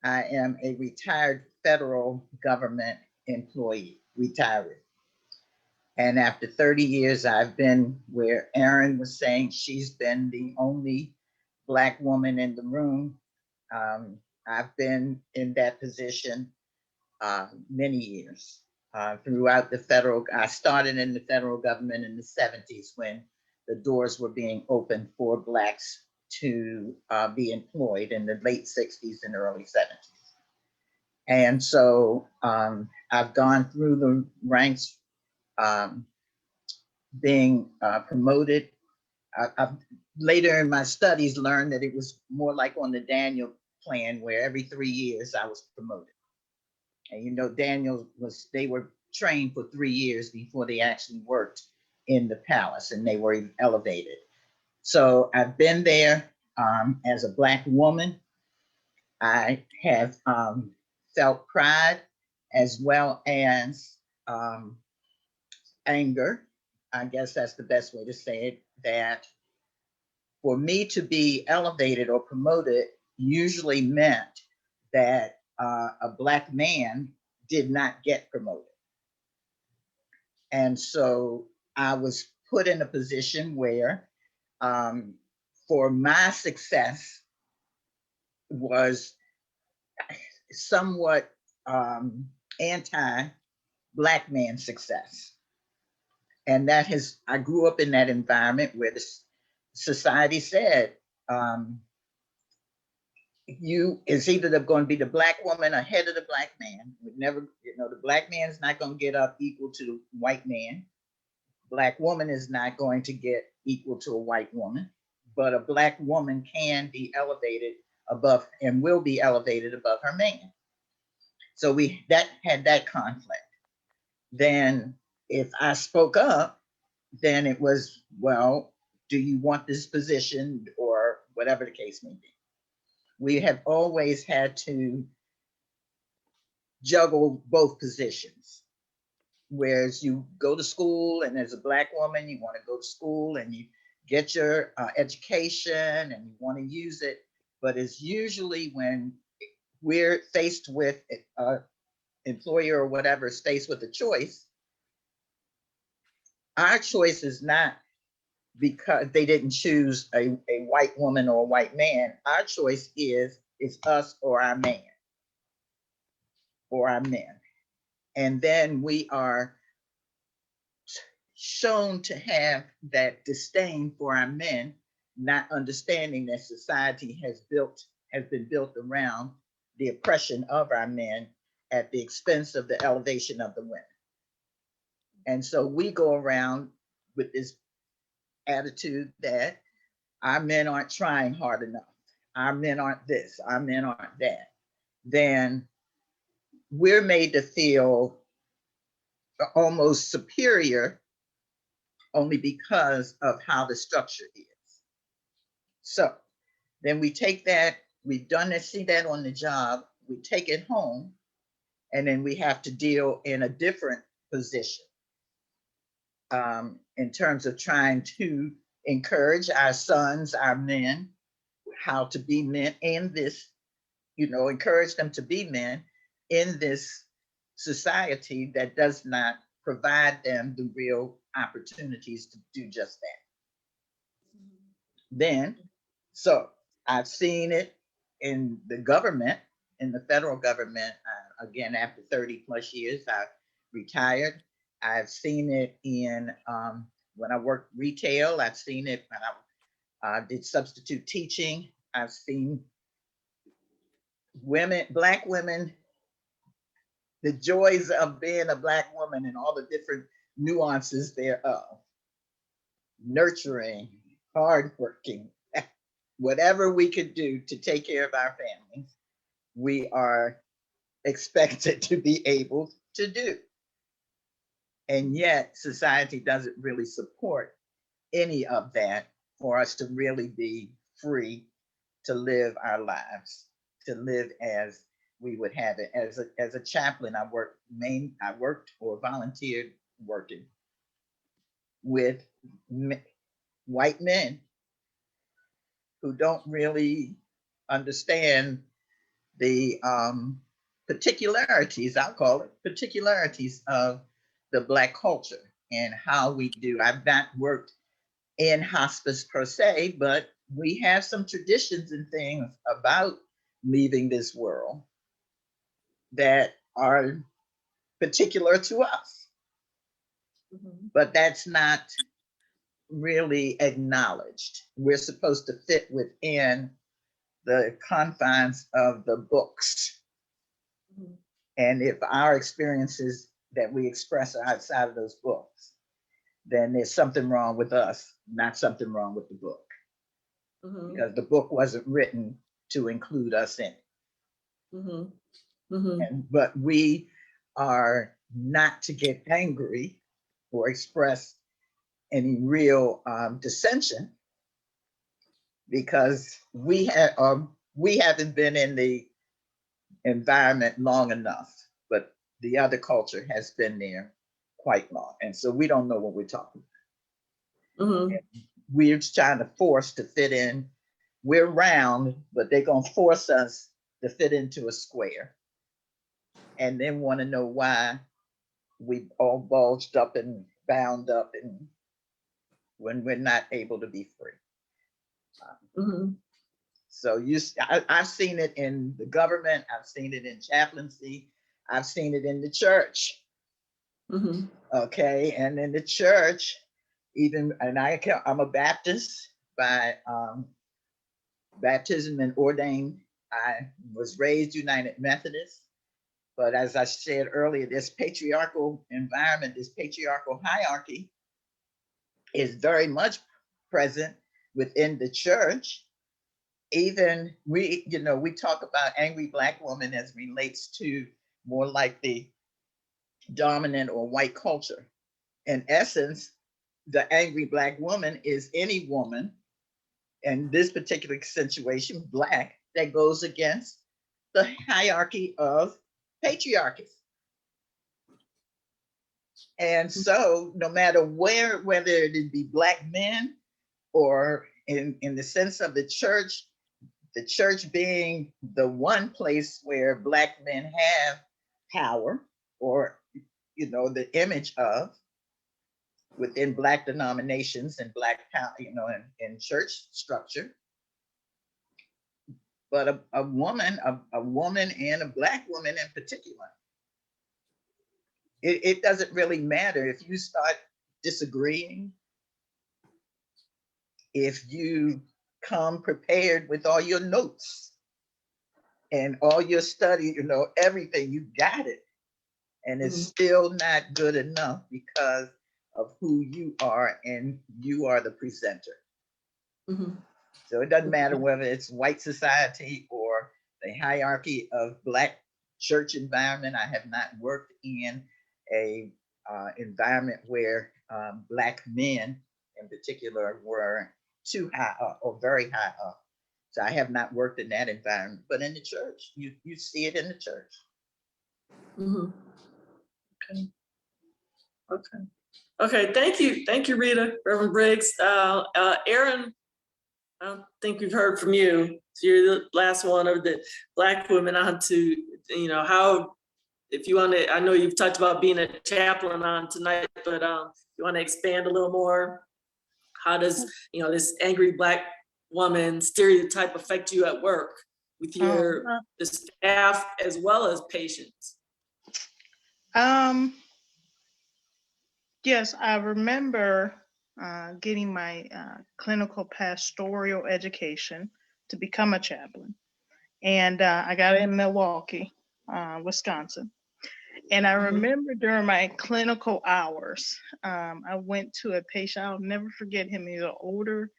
I am a retired federal government employee, retired. And after 30 years, I've been where Erin was saying she's been the only Black woman in the room. I've been in that position many years throughout the federal. I started in the federal government in the 70s when the doors were being opened for Blacks to be employed in the late 60s and early 70s. And so I've gone through the ranks, being promoted. I've later in my studies learned that it was more like on the Daniel plan, where every 3 years I was promoted. And you know, Daniel was, they were trained for 3 years before they actually worked in the palace, and they were elevated. So I've been there as a Black woman. I have felt pride as well as anger. I guess that's the best way to say it, that for me to be elevated or promoted usually meant that a Black man did not get promoted. And so I was put in a position where for my success was somewhat anti-Black man success. And that has, I grew up in that environment where the society said, you is either going to be the Black woman ahead of the Black man. Would never, you know, the Black man is not going to get up equal to the white man. Black woman is not going to get equal to a white woman, but a Black woman can be elevated above and will be elevated above her man. So we had that conflict. Then if I spoke up, then it was, well, do you want this position or whatever the case may be? We have always had to juggle both positions. Whereas you go to school, and as a Black woman, you want to go to school and you get your education and you want to use it. But it's usually when we're faced with an employer or whatever is faced with a choice, our choice is not because they didn't choose a white woman or a white man. Our choice is us or our man or our men. And then we are shown to have that disdain for our men, not understanding that society has been built around the oppression of our men at the expense of the elevation of the women. And so we go around with this attitude that our men aren't trying hard enough, our men aren't this, our men aren't that. Then we're made to feel almost superior only because of how the structure is. So then we take that, we've done that, see that on the job, we take it home, and then we have to deal in a different position in terms of trying to encourage our sons, our men, how to be men in this, you know, encourage them to be men in this society that does not provide them the real opportunities to do just that. Then, so I've seen it in the government, in the federal government. Again, after 30 plus years, I've retired. I've seen it in when I worked retail. I've seen it when I did substitute teaching. I've seen women, Black women, the joys of being a Black woman and all the different nuances thereof. Nurturing, hardworking, whatever we could do to take care of our families, we are expected to be able to do. And yet society doesn't really support any of that for us to really be free to live our lives, to live as we would have it. As a chaplain, I worked or volunteered working with white men who don't really understand the particularities, I'll call it particularities of the Black culture and how we do. I've not worked in hospice per se, but we have some traditions and things about leaving this world that are particular to us. But that's not really acknowledged. We're supposed to fit within the confines of the books. And if our experiences that we express are outside of those books, then there's something wrong with us, not something wrong with the book. Because the book wasn't written to include us in it. But we are not to get angry or express any real dissension, because we haven't been in the environment long enough, but the other culture has been there quite long, and so we don't know what we're talking about. We're trying to force to fit in. We're round, but they're gonna force us to fit into a square, and then want to know why we all bulged up and bound up, and when we're not able to be free. So I've seen it in the government, I've seen it in chaplaincy, I've seen it in the church. Okay, and in the church, and I'm a Baptist by baptism and ordained. I was raised United Methodist, but as I said earlier, this patriarchal environment, this patriarchal hierarchy is very much present within the church. Even we talk about angry Black woman as relates to more like the dominant or white culture. In essence, the angry Black woman is any woman, in this particular situation, Black, that goes against the hierarchy of patriarchy. And so no matter whether it be Black men or in the sense of the church being the one place where Black men have power, or the image of within Black denominations and Black power, in church structure. But a woman and a Black woman in particular, it doesn't really matter if you start disagreeing, if you come prepared with all your notes and all your study, everything, you got it. And it's still not good enough because of who you are, and you are the presenter. So it doesn't matter whether it's white society or the hierarchy of Black church environment. I have not worked in a environment where Black men in particular were too high up or very high up. So I have not worked in that environment, but in the church, you see it in the church. Okay, thank you, Rita, Reverend Briggs. Aaron, I don't think we've heard from you. So you're the last one of the Black women on to, how, if you want to, I know you've talked about being a chaplain on tonight, but you want to expand a little more? How does, this angry Black woman stereotype affect you at work with the staff as well as patients? Yes, I remember getting my clinical pastoral education to become a chaplain. And I got it in Milwaukee, Wisconsin. And I remember during my clinical hours, I went to a patient, I'll never forget him. He's an older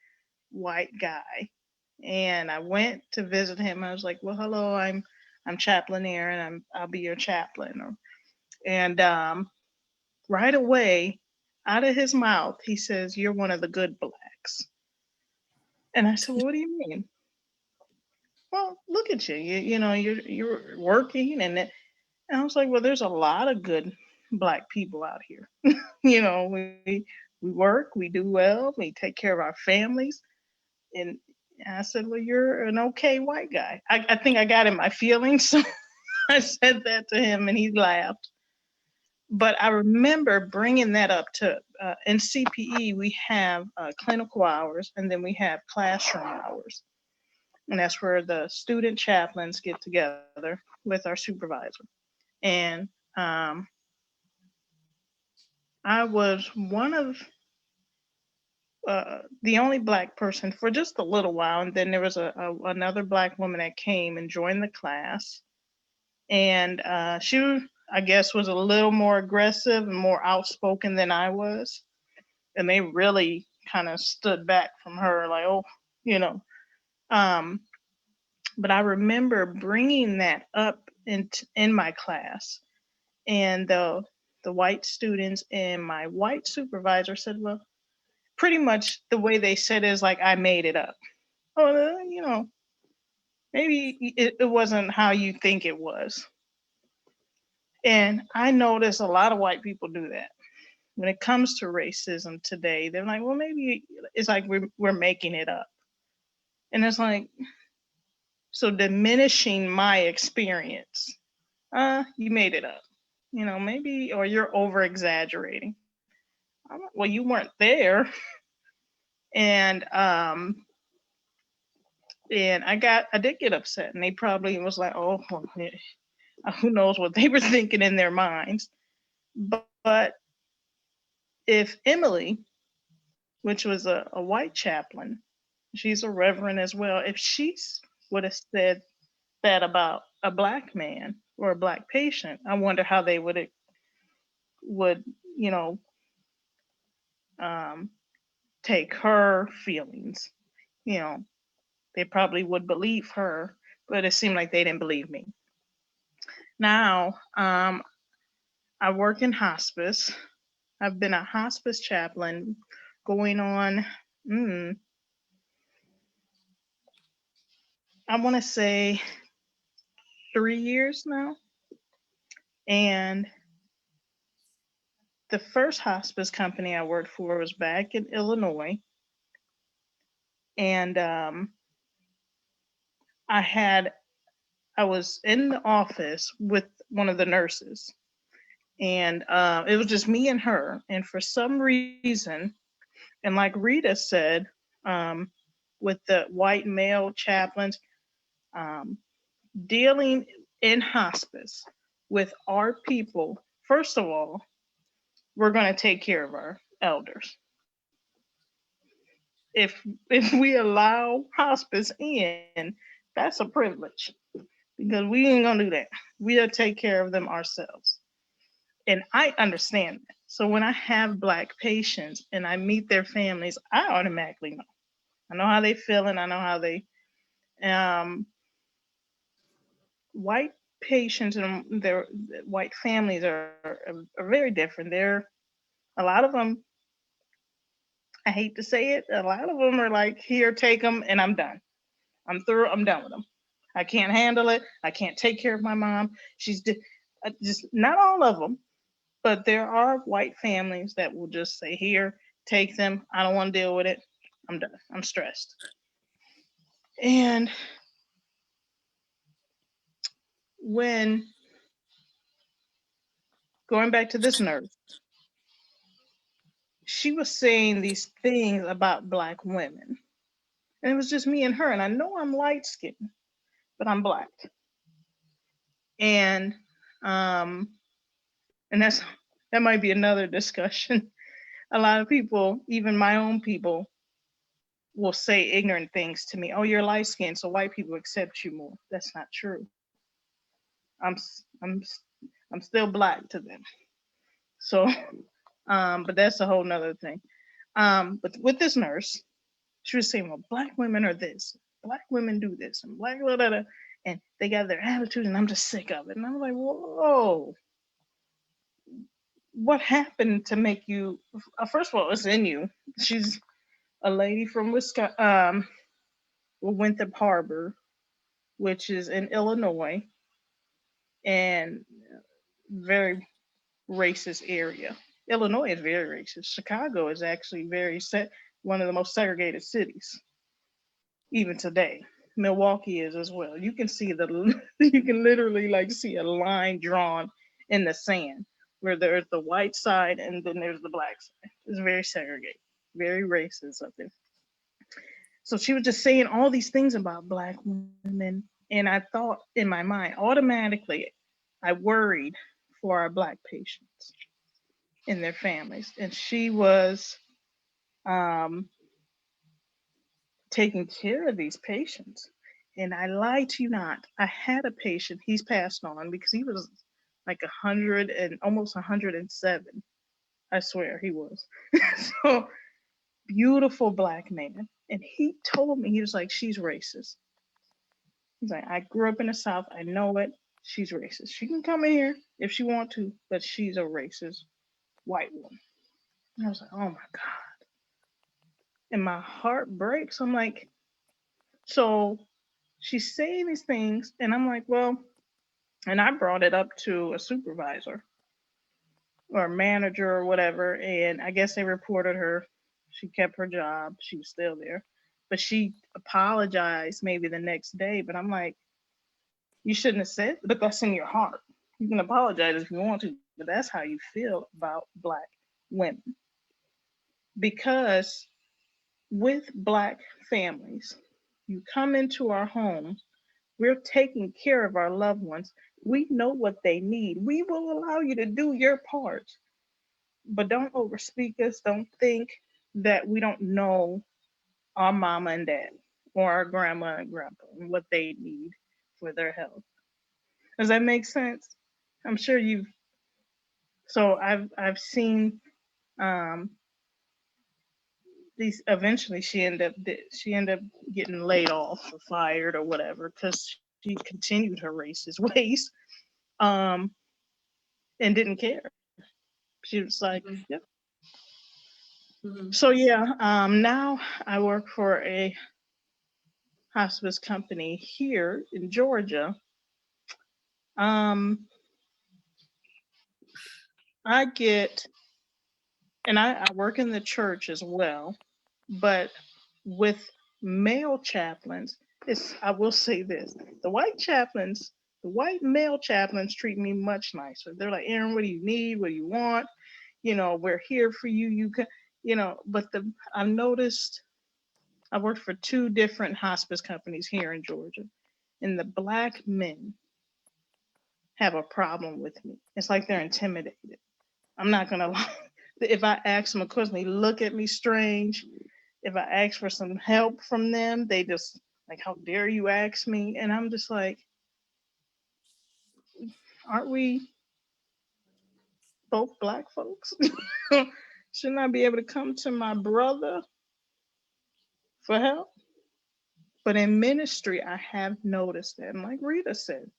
white guy. And I went to visit him. I was like, well, hello, I'm Chaplain Aaron, I'll be your chaplain. And right away, out of his mouth, he says, you're one of the good Blacks. And I said, well, what do you mean? Well, look at you, you're working. And I was like, well, there's a lot of good Black people out here. We We work, we do well, we take care of our families. And I said, well, you're an okay white guy. I think I got in my feelings. So I said that to him and he laughed. But I remember bringing that up to, in CPE, we have clinical hours and then we have classroom hours. And that's where the student chaplains get together with our supervisor. And I was one of the only Black person for just a little while. And then there was another Black woman that came and joined the class. And she, I guess, was a little more aggressive and more outspoken than I was. And they really kind of stood back from her, like, oh, you know. But I remember bringing that up in my class, and the white students and my white supervisor said, well, pretty much the way they said is like, I made it up. Oh, you know, maybe it wasn't how you think it was. And I notice a lot of white people do that. When it comes to racism today, they're like, well, maybe it's like we're making it up. And it's like, so diminishing my experience. You made it up. You know, maybe, or you're over exaggerating. Well, you weren't there. And I did get upset, and they probably was like, oh, well, who knows what they were thinking in their minds. But if Emily, which was a white chaplain, she's a reverend as well, if she would have said that about a Black man or a Black patient, I wonder how they would you know, take her feelings. You know, they probably would believe her, but it seemed like they didn't believe me. Now, I work in hospice. I've been a hospice chaplain going on, I want to say 3 years now. And the first hospice company I worked for was back in Illinois. And I was in the office with one of the nurses, and it was just me and her. And for some reason, and like Rita said, with the white male chaplains, dealing in hospice with our people, first of all, we're going to take care of our elders. If we allow hospice in, that's a privilege, because we ain't gonna do that. We'll take care of them ourselves. And I understand that. So when I have Black patients and I meet their families, I automatically know. I know how they feel, and I know how they white patients and their white families are very different. They're, a lot of them, I hate to say it, a lot of them are like, here, take them, and I'm done. I'm through, I'm done with them. I can't handle it. I can't take care of my mom. She's just, not all of them, but there are white families that will just say, here, take them. I don't want to deal with it. I'm done. I'm stressed. And when going back to this nurse, she was saying these things about Black women. And it was just me and her. And I know I'm light skinned, but I'm Black. And that might be another discussion. A lot of people, even my own people, will say ignorant things to me. Oh, you're light skinned, so white people accept you more. That's not true. I'm still Black to them. So, but that's a whole nother thing. But with this nurse, she was saying, well, Black women are this, Black women do this, and Black, blah, blah, blah, and they got their attitude, and I'm just sick of it. And I'm like, whoa, what happened to make you, first of all, it's in you. She's a lady from Wisconsin, Winthrop Harbor, which is in Illinois, and very racist area. Illinois is very racist. Chicago is actually one of the most segregated cities, even today. Milwaukee is as well. You can see you can literally like see a line drawn in the sand where there's the white side and then there's the black side. It's very segregated, very racist up there. So she was just saying all these things about Black women. And I thought in my mind, automatically, I worried for our Black patients and their families. And she was taking care of these patients. And I lie to you not, I had a patient, he's passed on because he was like 100 and almost 107. I swear he was. So beautiful Black man. And he told me, he was like, she's racist. He's like, I grew up in the South. I know it. She's racist. She can come in here if she want to, but she's a racist white woman. And I was like, oh my God. And my heart breaks. I'm like, so she's saying these things. And I'm like, well, and I brought it up to a supervisor or a manager or whatever. And I guess they reported her. She kept her job. She was still there. But she apologized maybe the next day. But I'm like, you shouldn't have said, but that's in your heart. You can apologize if you want to, but that's how you feel about Black women. Because with Black families, you come into our homes, we're taking care of our loved ones. We know what they need. We will allow you to do your part, but don't overspeak us. Don't think that we don't know our mama and dad or our grandma and grandpa and what they need for their health. Does that make sense? I'm sure you've. So I've seen these. Eventually, she ended up getting laid off or fired or whatever because she continued her racist ways, and didn't care. She was like, yep. So yeah, now I work for a hospice company here in Georgia. I get, and I work in the church as well, but with male chaplains, I will say this, the white male chaplains treat me much nicer. They're like, Aaron, what do you need? What do you want? We're here for you. You can, but I've noticed, I worked for 2 different hospice companies here in Georgia, and the Black men have a problem with me. It's like they're intimidated. I'm not gonna lie. If I ask them a question, they look at me strange. If I ask for some help from them, they just like, how dare you ask me? And I'm just like, aren't we both Black folks? Shouldn't I be able to come to my brother for help? But in ministry, I have noticed that, and like Rita said,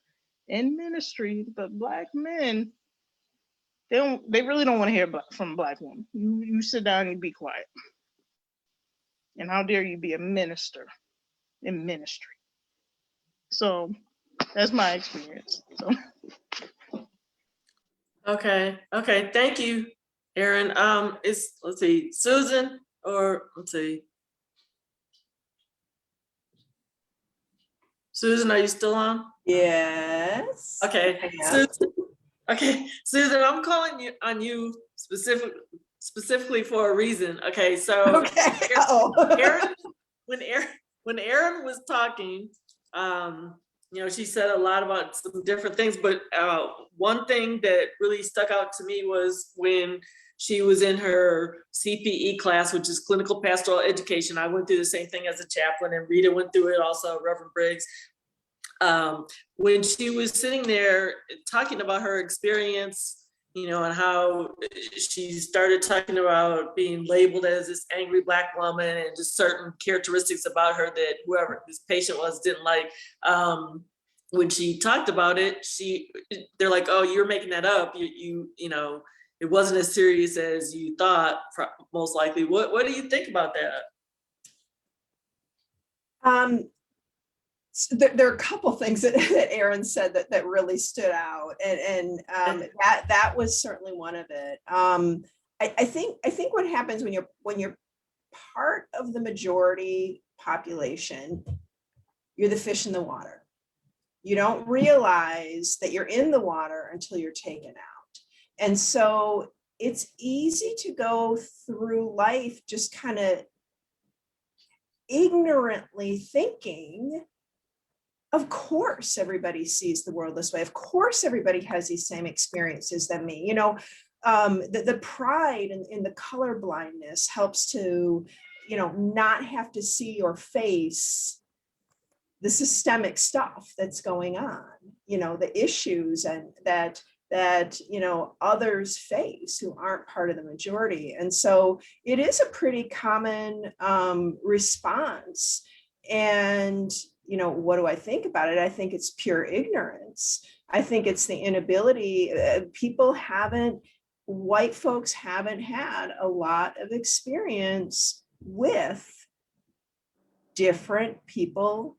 in ministry, the Black men, they really don't want to hear from a Black woman. You sit down and be quiet. And how dare you be a minister in ministry? So that's my experience. So. Okay. Thank you, Aaron. Let's see, Susan, or let's see. Susan, are you still on? Yes. Okay. Susan, I'm calling you specifically for a reason. Okay, so Aaron, when Aaron was talking, she said a lot about some different things, but one thing that really stuck out to me was when she was in her CPE class, which is clinical pastoral education. I went through the same thing as a chaplain, and Rita went through it also, Reverend Briggs. When she was sitting there talking about her experience, and how she started talking about being labeled as this angry Black woman and just certain characteristics about her that whoever this patient was didn't like. When she talked about it, they're like, oh, you're making that up. It wasn't as serious as you thought, most likely. What do you think about that? So there are a couple things that Aaron said that really stood out, and that was certainly one of it. I think what happens when you're part of the majority population, you're the fish in the water. You don't realize that you're in the water until you're taken out. And so it's easy to go through life just kind of ignorantly thinking, of course, everybody sees the world this way. Of course, everybody has these same experiences than me. The pride in the color blindness helps to, not have to see or face the systemic stuff that's going on, the issues and that others face who aren't part of the majority. And so it is a pretty common response. And what do I think about it? I think it's pure ignorance. I think it's the inability. White folks haven't had a lot of experience with different people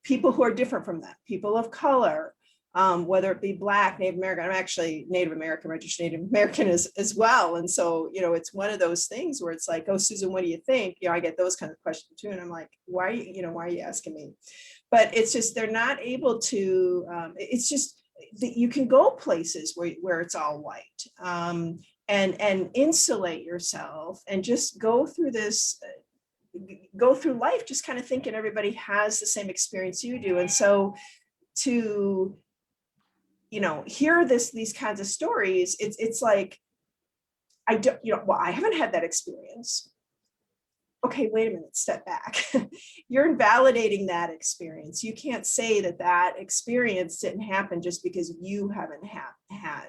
who are different from them, people of color, whether it be Black, Native American. I'm actually Native American, registered Native American as well. And so, it's one of those things where it's like, oh, Susan, what do you think? I get those kind of questions too. And I'm like, why are you asking me? But it's just, they're not able to, it's just that you can go places where it's all white, and insulate yourself and just go through life just kind of thinking everybody has the same experience you do. And so to hear these kinds of stories, it's like, I haven't had that experience. Okay, wait a minute, step back. You're invalidating that experience. You can't say that experience didn't happen just because you haven't had.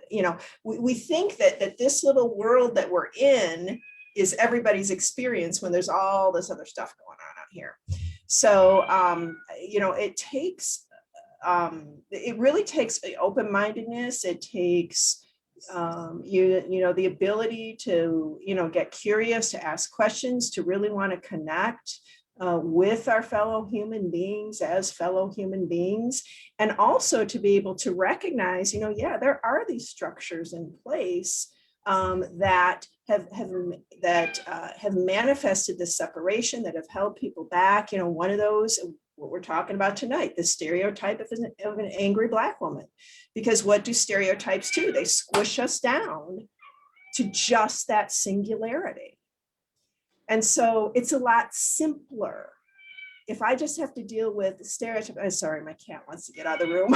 We think that this little world that we're in is everybody's experience when there's all this other stuff going on out here. So, it really takes open-mindedness. It takes, the ability to, get curious, to ask questions, to really want to connect with our fellow human beings as fellow human beings, and also to be able to recognize, there are these structures in place that have manifested this separation, that have held people back. One of those, what we're talking about tonight, the stereotype of an angry Black woman. Because what do stereotypes do? They squish us down to just that singularity. And so it's a lot simpler. If I just have to deal with the stereotype, I'm sorry, my cat wants to get out of the room.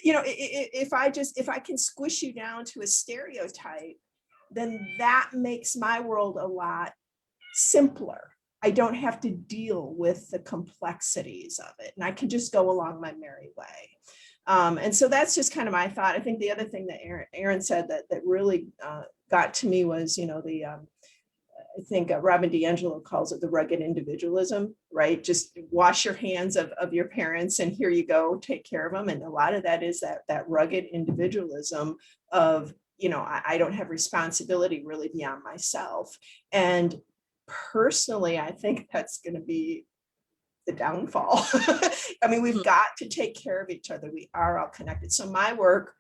If I can squish you down to a stereotype, then that makes my world a lot simpler. I don't have to deal with the complexities of it, and I can just go along my merry way. And so that's just kind of my thought. I think the other thing that Aaron said that really got to me was, I think Robin DiAngelo calls it the rugged individualism, right? Just wash your hands of your parents and here you go, take care of them. And a lot of that is that rugged individualism of, I don't have responsibility really beyond myself. And personally, I think that's going to be the downfall. I mean, we've got to take care of each other. We are all connected. So my work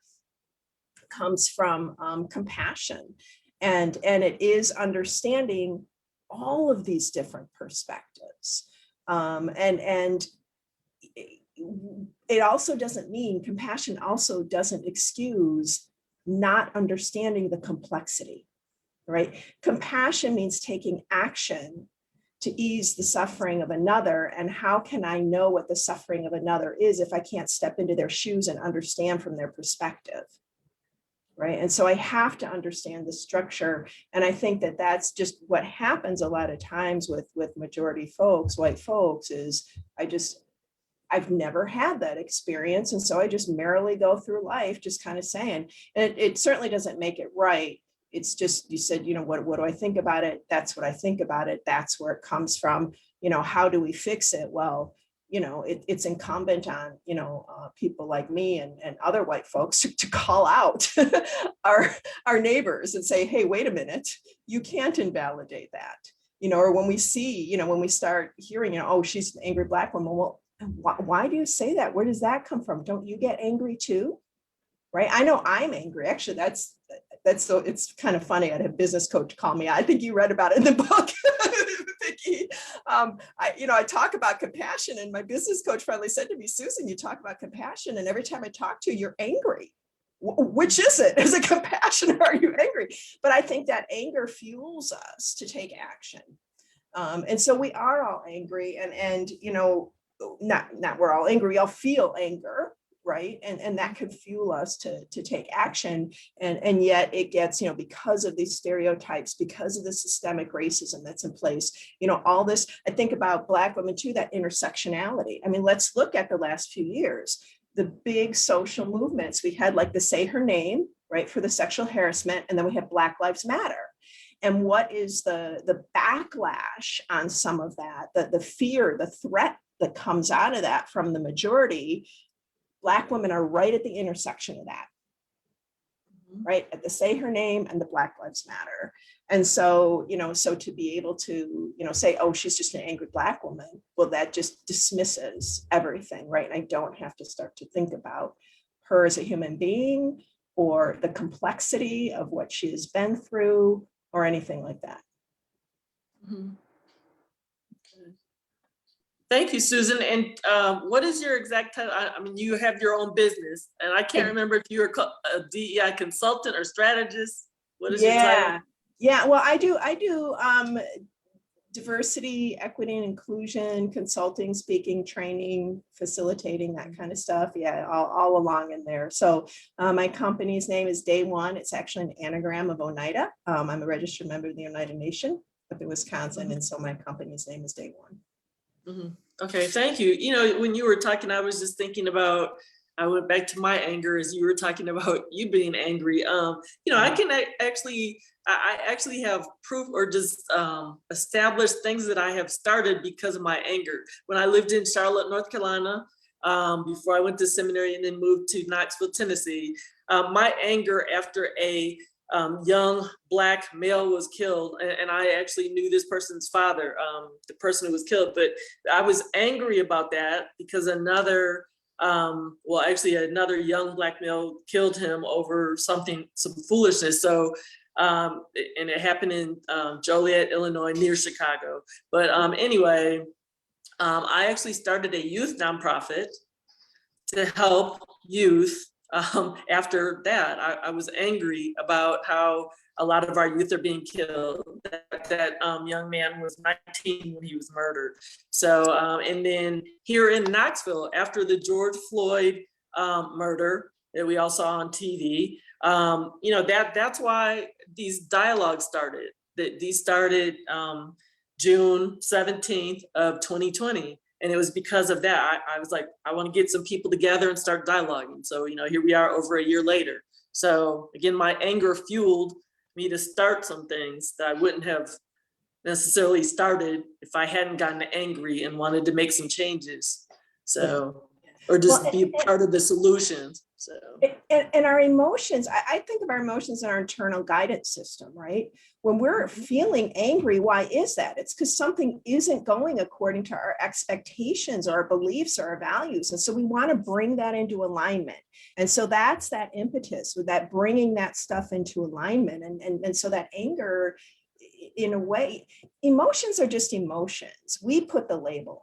comes from compassion, and it is understanding all of these different perspectives. And it also doesn't mean, compassion also doesn't excuse not understanding the complexity, right? Compassion means taking action to ease the suffering of another. And how can I know what the suffering of another is if I can't step into their shoes and understand from their perspective, right? And so I have to understand the structure. And I think that that's just what happens a lot of times with majority folks, white folks, is I've never had that experience. And so I just merrily go through life just kind of saying, and it certainly doesn't make it right. It's just, you said, what do I think about it? That's what I think about it. That's where it comes from. How do we fix it? Well, it's incumbent on, people like me and other white folks to call out our neighbors and say, hey, wait a minute, you can't invalidate that. Or when we see, when we start hearing, oh, she's an angry Black woman. Well, why do you say that? Where does that come from? Don't you get angry too? Right? I know I'm angry. Actually, that's it's kind of funny. I had a business coach call me. I think you read about it in the book, Vicki. I talk about compassion, and my business coach finally said to me, Susan, you talk about compassion, and every time I talk to you, you're angry. Which is it? Is it compassion or are you angry? But I think that anger fuels us to take action. And so we are all angry, and not we're all angry, we all feel anger, right? And that could fuel us to take action. And yet it gets, because of these stereotypes, because of the systemic racism that's in place, all this, I think about Black women too, that intersectionality. I mean, let's look at the last few years, the big social movements. We had like the Say Her Name, right, for the sexual harassment, and then we have Black Lives Matter. And what is the backlash on some of that, the fear, the threat that comes out of that from the majority? Black women are right at the intersection of that, right? At the Say Her Name and the Black Lives Matter. And so, so to be able to, say, oh, she's just an angry Black woman, well, that just dismisses everything, right? And I don't have to start to think about her as a human being or the complexity of what she has been through or anything like that. Mm-hmm. Thank you, Susan. And what is your exact title? I mean, you have your own business, and I can't remember if you're a DEI consultant or strategist. What is your title? Yeah, well, I do diversity, equity, and inclusion, consulting, speaking, training, facilitating, that kind of stuff. Yeah, all along in there. So my company's name is Day One. It's actually an anagram of Oneida. I'm a registered member of the Oneida Nation up in Wisconsin. Mm-hmm. And so my company's name is Day One. Mm-hmm. Okay, thank you. When you were talking, I was just thinking about, I went back to my anger as you were talking about you being angry. I can I actually have proof or just established things that I have started because of my anger. When I lived in Charlotte, North Carolina, before I went to seminary and then moved to Knoxville, Tennessee, my anger after a young Black male was killed, and I actually knew this person's father, the person who was killed, but I was angry about that because another young Black male killed him over some foolishness. So, and it happened in Joliet, Illinois, near Chicago. But anyway, I actually started a youth nonprofit to help youth. After that, I was angry about how a lot of our youth are being killed. That young man was 19 when he was murdered. So, and then here in Knoxville, after the George Floyd murder that we all saw on TV, that's why these dialogues started. These started June 17th of 2020. And it was because of that, I was like, I want to get some people together and start dialoguing. So, here we are over a year later. So again, my anger fueled me to start some things that I wouldn't have necessarily started if I hadn't gotten angry and wanted to make some changes. So, or just be part of the solutions. So, and our emotions, I think of our emotions in our internal guidance system, right? When we're feeling angry, why is that? It's because something isn't going according to our expectations or our beliefs or our values. And so we want to bring that into alignment. And so that's that impetus with that, bringing that stuff into alignment. And so that anger, in a way, emotions are just emotions. We put the label on.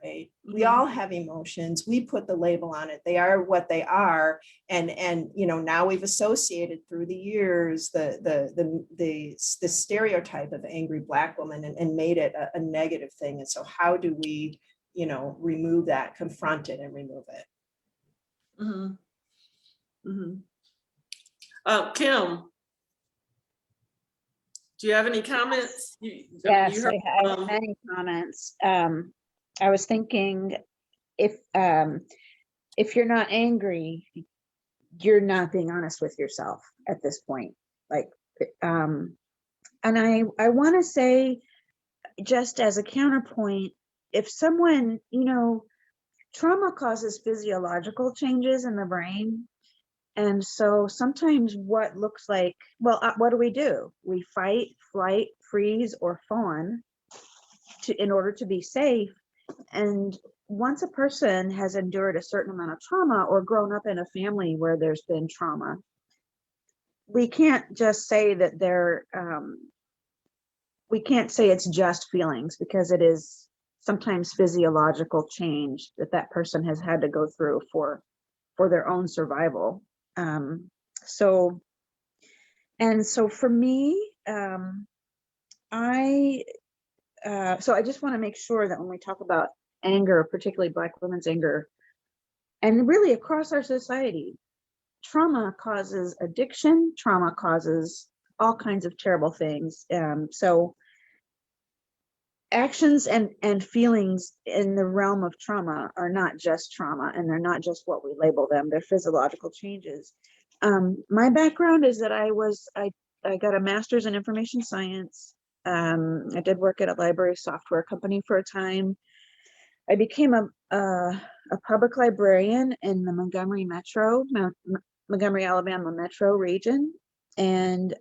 Right? We all have emotions. We put the label on it. They are what they are. And now we've associated through the years the stereotype of angry Black woman and made it a negative thing. And so how do we, remove that, confront it and remove it? Mm-hmm. Mm-hmm. Kim, do you have any comments? Yes, I have many comments. I was thinking, if you're not angry, you're not being honest with yourself at this point. And I want to say, just as a counterpoint, if someone, trauma causes physiological changes in the brain. And so sometimes what looks like, what do? We fight, flight, freeze, or fawn in order to be safe. And once a person has endured a certain amount of trauma or grown up in a family where there's been trauma, we can't just say that they're, we can't say it's just feelings, because it is sometimes physiological change that that person has had to go through for their own survival. So for me, I just want to make sure that when we talk about anger, particularly Black women's anger, and really across our society, trauma causes addiction, trauma causes all kinds of terrible things. So actions and feelings in the realm of trauma are not just trauma, and they're not just what we label them, they're physiological changes. My background is that I got a master's in information science. I did work at a library software company for a time. I became a public librarian in the Montgomery Alabama metro region. And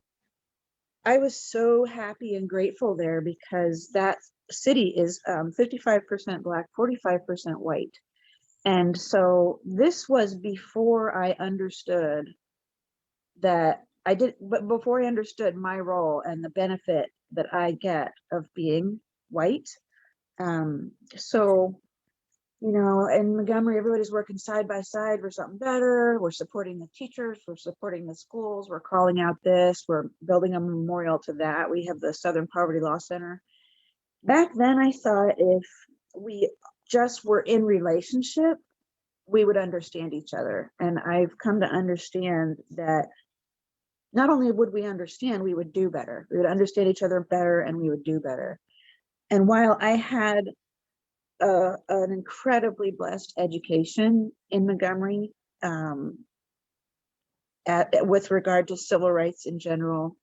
I was so happy and grateful there, because that city is 55% Black, 45% white. And so this was before I understood that but before I understood my role and the benefit that I get of being white. So, in Montgomery, everybody's working side by side for something better. We're supporting the teachers, we're supporting the schools, we're calling out this, we're building a memorial to that. We have the Southern Poverty Law Center. Back then, I thought if we just were in relationship, we would understand each other. And I've come to understand that not only would we understand, we would do better. We would understand each other better, and we would do better. And while I had an incredibly blessed education in Montgomery, with regard to civil rights in general,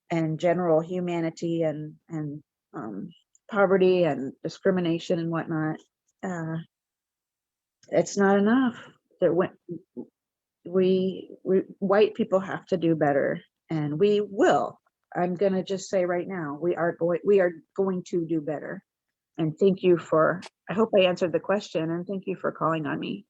and general humanity, and poverty and discrimination and whatnot, it's not enough. That we white people have to do better, and we will. I'm going to just say right now, we are going to do better. And thank you I hope I answered the question, and thank you for calling on me.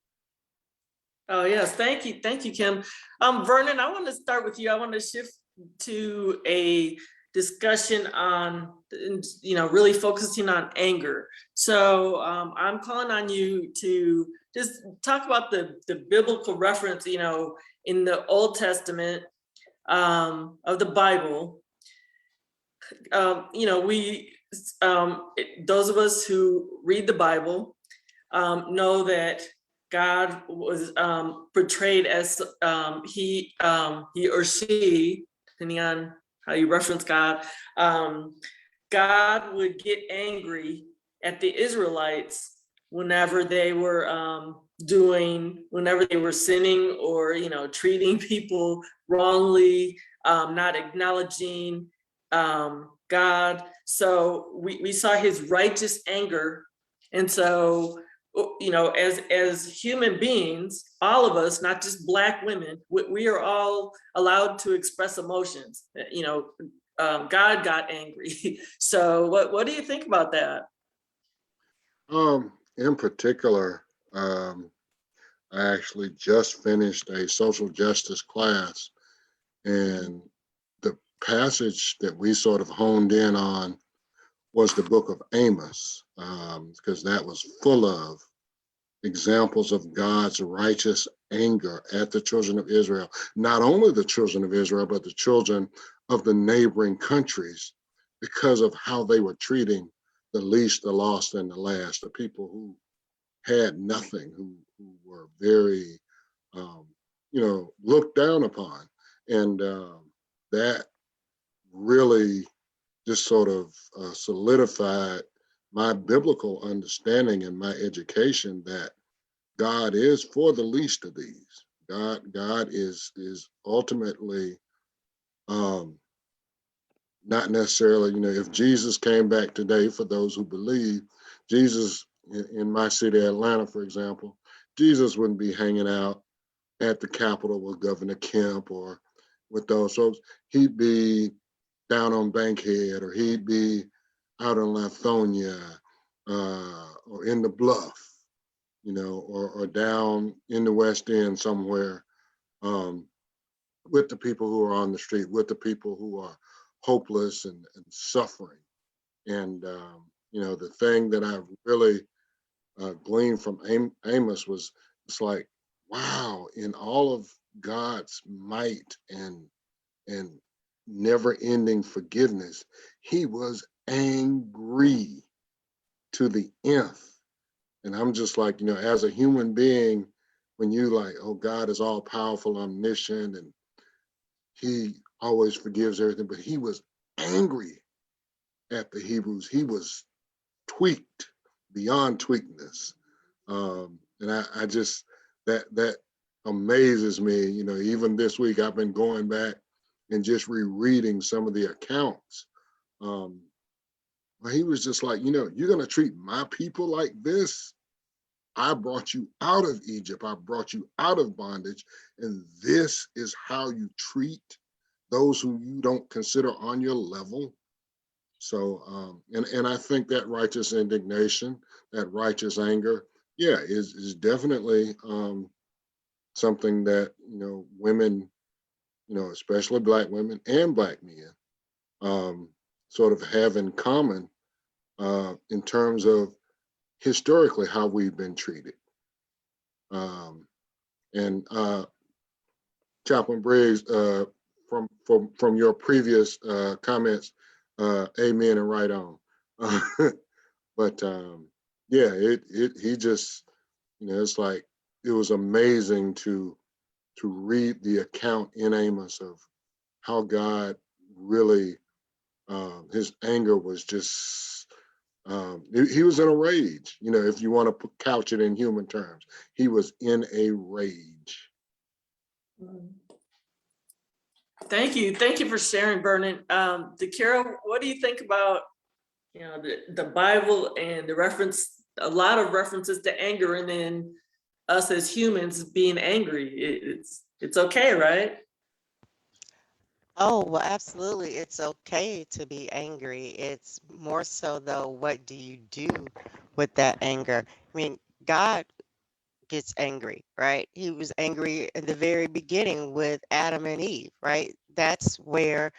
Oh, yes, thank you, Kim. Vernon, I want to start with you. I want to shift to a discussion on, really focusing on anger. So I'm calling on you to just talk about the biblical reference, in the Old Testament of the Bible. Those of us who read the Bible know that God was portrayed as he or she, depending on how you reference God, God would get angry at the Israelites whenever they were sinning, or treating people wrongly, not acknowledging God. So we saw his righteous anger. And so, as human beings, all of us, not just Black women, we are all allowed to express emotions. God got angry. So what do you think about that? In particular, I actually just finished a social justice class, and the passage that we sort of honed in on was the book of Amos, because that was full of examples of God's righteous anger at the children of Israel. Not only the children of Israel, but the children of the neighboring countries, because of how they were treating the least, the lost, and the last, the people who had nothing, who were very, looked down upon. And that really just sort of solidified my biblical understanding and my education that God is for the least of these. God is ultimately not necessarily, if Jesus came back today, for those who believe, Jesus, in my city, Atlanta, for example, Jesus wouldn't be hanging out at the Capitol with Governor Kemp or with those folks. He'd be down on Bankhead, or he'd be out in Lithonia, or in the Bluff, or down in the West End somewhere. with the people who are on the street, with the people who are hopeless and suffering. And, you know, the thing that I've really gleaned from Amos was, it's like, wow, in all of God's might and never ending forgiveness, he was angry to the nth. And I'm just like, you know, as a human being, when you like, oh, God is all powerful, omniscient, and he always forgives everything, but he was angry at the Hebrews. He was tweaked beyond tweakedness. And I just, that amazes me. You know, even this week, I've been going back and just rereading some of the accounts. He was just like, you know, you're going to treat my people like this? I brought you out of Egypt. I brought you out of bondage. And this is how you treat those who you don't consider on your level. So, and I think that righteous indignation, that righteous anger, yeah, is definitely something that, you know, women, you know, especially Black women and Black men, sort of have in common in terms of historically how we've been treated. And Chaplain Briggs, from your previous comments, amen and right on. But yeah, he just, you know, it's like, it was amazing to read the account in Amos of how God really, his anger was just, he was in a rage, you know, if you want to couch it in human terms. He was in a rage. Thank you. Thank you for sharing, Vernon. DeKara, what do you think about, you know, the Bible and the reference, a lot of references to anger, and then us as humans being angry? It's okay, right? Oh, well, absolutely. It's okay to be angry. It's more so, though, what do you do with that anger? I mean, God gets angry, right? He was angry in the very beginning with Adam and Eve, right? That's where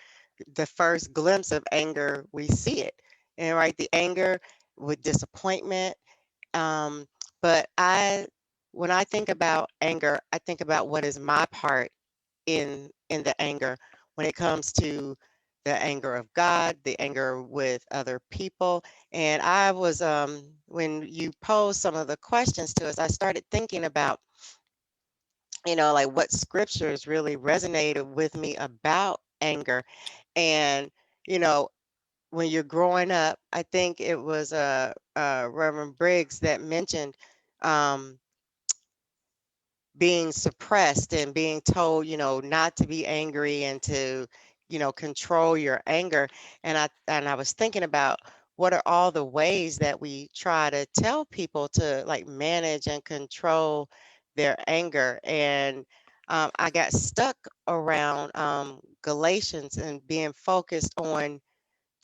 the first glimpse of anger, we see it. And right, the anger with disappointment. Um, but when I think about anger, I think about what is my part in the anger when it comes to the anger of God, the anger with other people. And I was when you posed some of the questions to us, I started thinking about, you know, like what scriptures really resonated with me about anger. And, you know, when you're growing up, I think it was Reverend Briggs that mentioned um, being suppressed and being told, you know, not to be angry and to, you know, control your anger. And I was thinking about what are all the ways that we try to tell people to like manage and control their anger. And I got stuck around Galatians and being focused on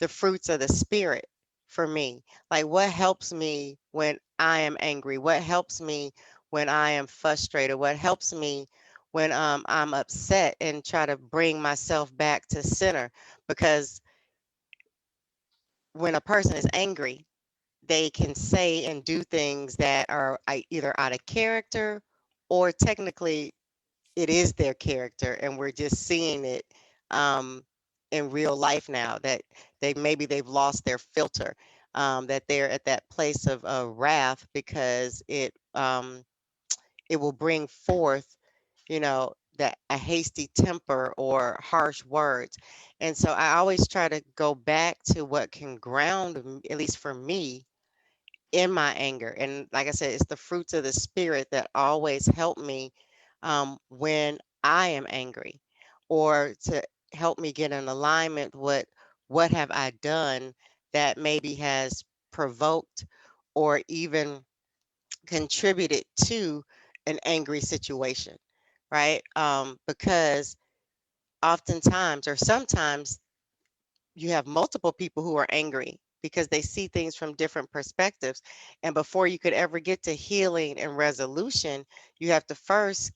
the fruits of the spirit for me. Like what helps me when I am angry? What helps me when I am frustrated? What helps me when I'm upset, and try to bring myself back to center? Because when a person is angry, they can say and do things that are either out of character, or technically it is their character, and we're just seeing it um, in real life now, that they've lost their filter, that they're at that place of wrath, because it will bring forth, you know, that a hasty temper or harsh words. And so I always try to go back to what can ground at least for me, in my anger. And like I said, it's the fruits of the spirit that always help me when I am angry, or to help me get in alignment with what have I done that maybe has provoked or even contributed to an angry situation, right? Because oftentimes, or sometimes, you have multiple people who are angry because they see things from different perspectives. And before you could ever get to healing and resolution, you have to first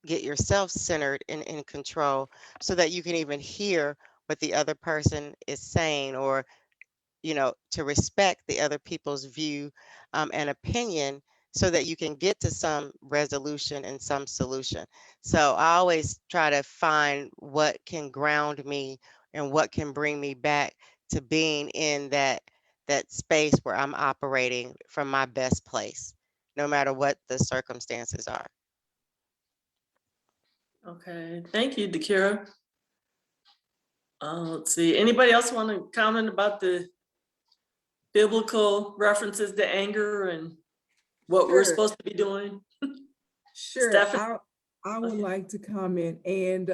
get yourself centered and in control so that you can even hear what the other person is saying, or to respect the other people's view and opinion so that you can get to some resolution and some solution. So I always try to find what can ground me and what can bring me back to being in that space where I'm operating from my best place, no matter what the circumstances are. Okay, thank you, Dakira. Let's see, anybody else want to comment about the biblical references to anger and what we're Sure. supposed to be doing? Sure, Stephanie? I would Okay. like to comment. And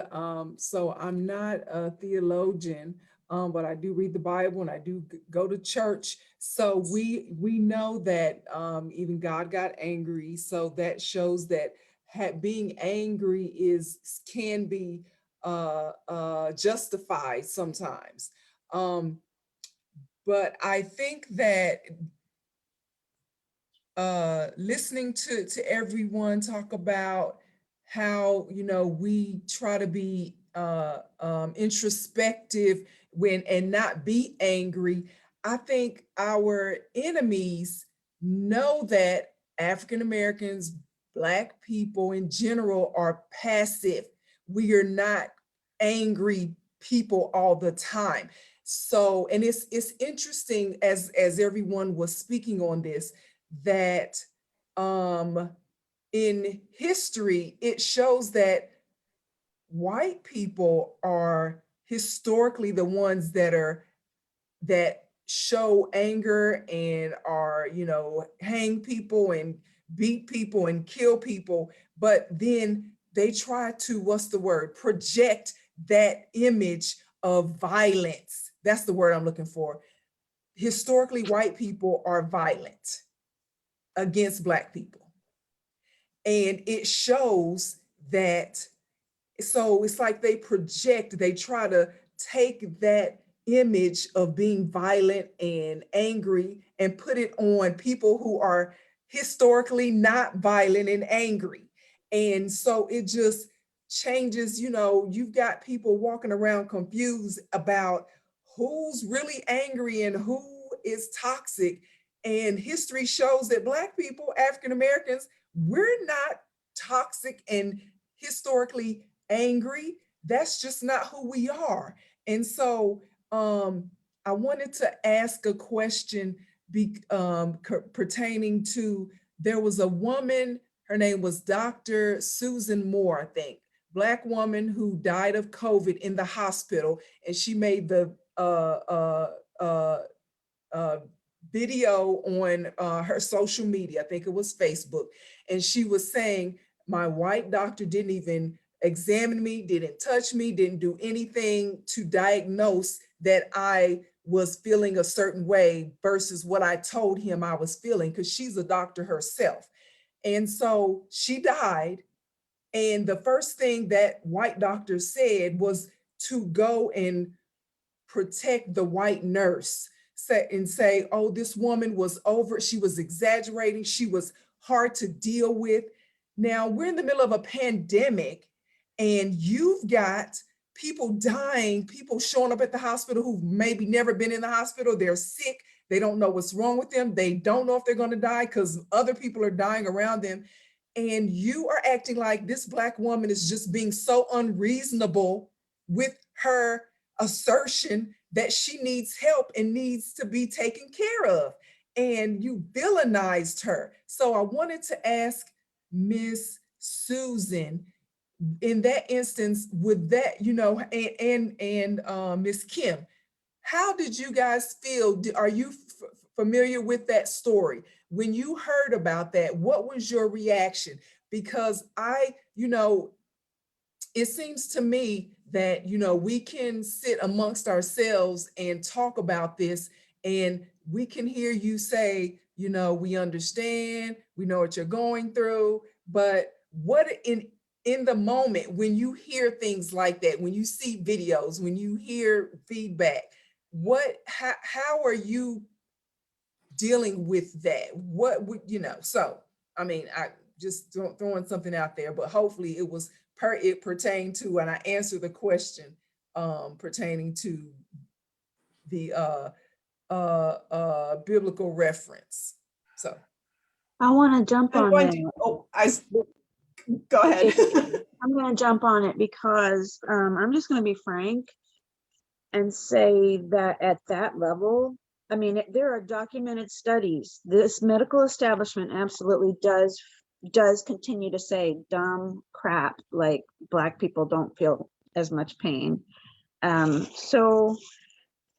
so I'm not a theologian, but I do read the Bible and I do go to church. So we know that even God got angry. So that shows that being angry can be justified sometimes. But I think that listening to everyone talk about how we try to be introspective and not be angry. I think our enemies know that African Americans, Black people in general, are passive. We are not angry people all the time. So, and it's interesting as everyone was speaking on this, that in history, it shows that white people are historically the ones that show anger and are, hang people and beat people and kill people. But then they try to, what's the word, project that image of violence. That's the word I'm looking for. Historically, white people are violent against Black people. And it shows that, so it's like they try to take that image of being violent and angry and put it on people who are historically not violent and angry. And so it just changes, you've got people walking around confused about who's really angry and who is toxic. And history shows that Black people, African Americans, we're not toxic and historically angry. That's just not who we are. And so I wanted to ask a question pertaining to, there was a woman, her name was Dr. Susan Moore, I think, Black woman who died of COVID in the hospital. And she made the video on her social media, I think it was Facebook. And she was saying, my white doctor didn't even examine me, didn't touch me, didn't do anything to diagnose that I was feeling a certain way versus what I told him I was feeling, because she's a doctor herself. And so she died. And the first thing that white doctor said was to go and protect the white nurse and say, oh, this woman was she was exaggerating, she was hard to deal with. Now we're in the middle of a pandemic and you've got people dying, people showing up at the hospital who've maybe never been in the hospital, they're sick, they don't know what's wrong with them, they don't know if they're going to die because other people are dying around them. And you are acting like this Black woman is just being so unreasonable with her assertion that she needs help and needs to be taken care of. And you villainized her. So I wanted to ask Miss Susan, in that instance, with that, and Miss Kim, how did you guys feel? Are you familiar with that story? When you heard about that, what was your reaction? Because it seems to me that, we can sit amongst ourselves and talk about this, and we can hear you say, we understand, we know what you're going through, but what in the moment when you hear things like that, when you see videos, when you hear feedback, how are you dealing with that? What would, so, I mean, I just throwing something out there, but hopefully it was it pertained to, and I answered the question pertaining to the biblical reference. So I want to jump I'm on going that. to, go ahead. I'm going to jump on it because I'm just going to be frank and say that at that level, I mean, there are documented studies. This medical establishment absolutely does continue to say dumb crap like Black people don't feel as much pain. So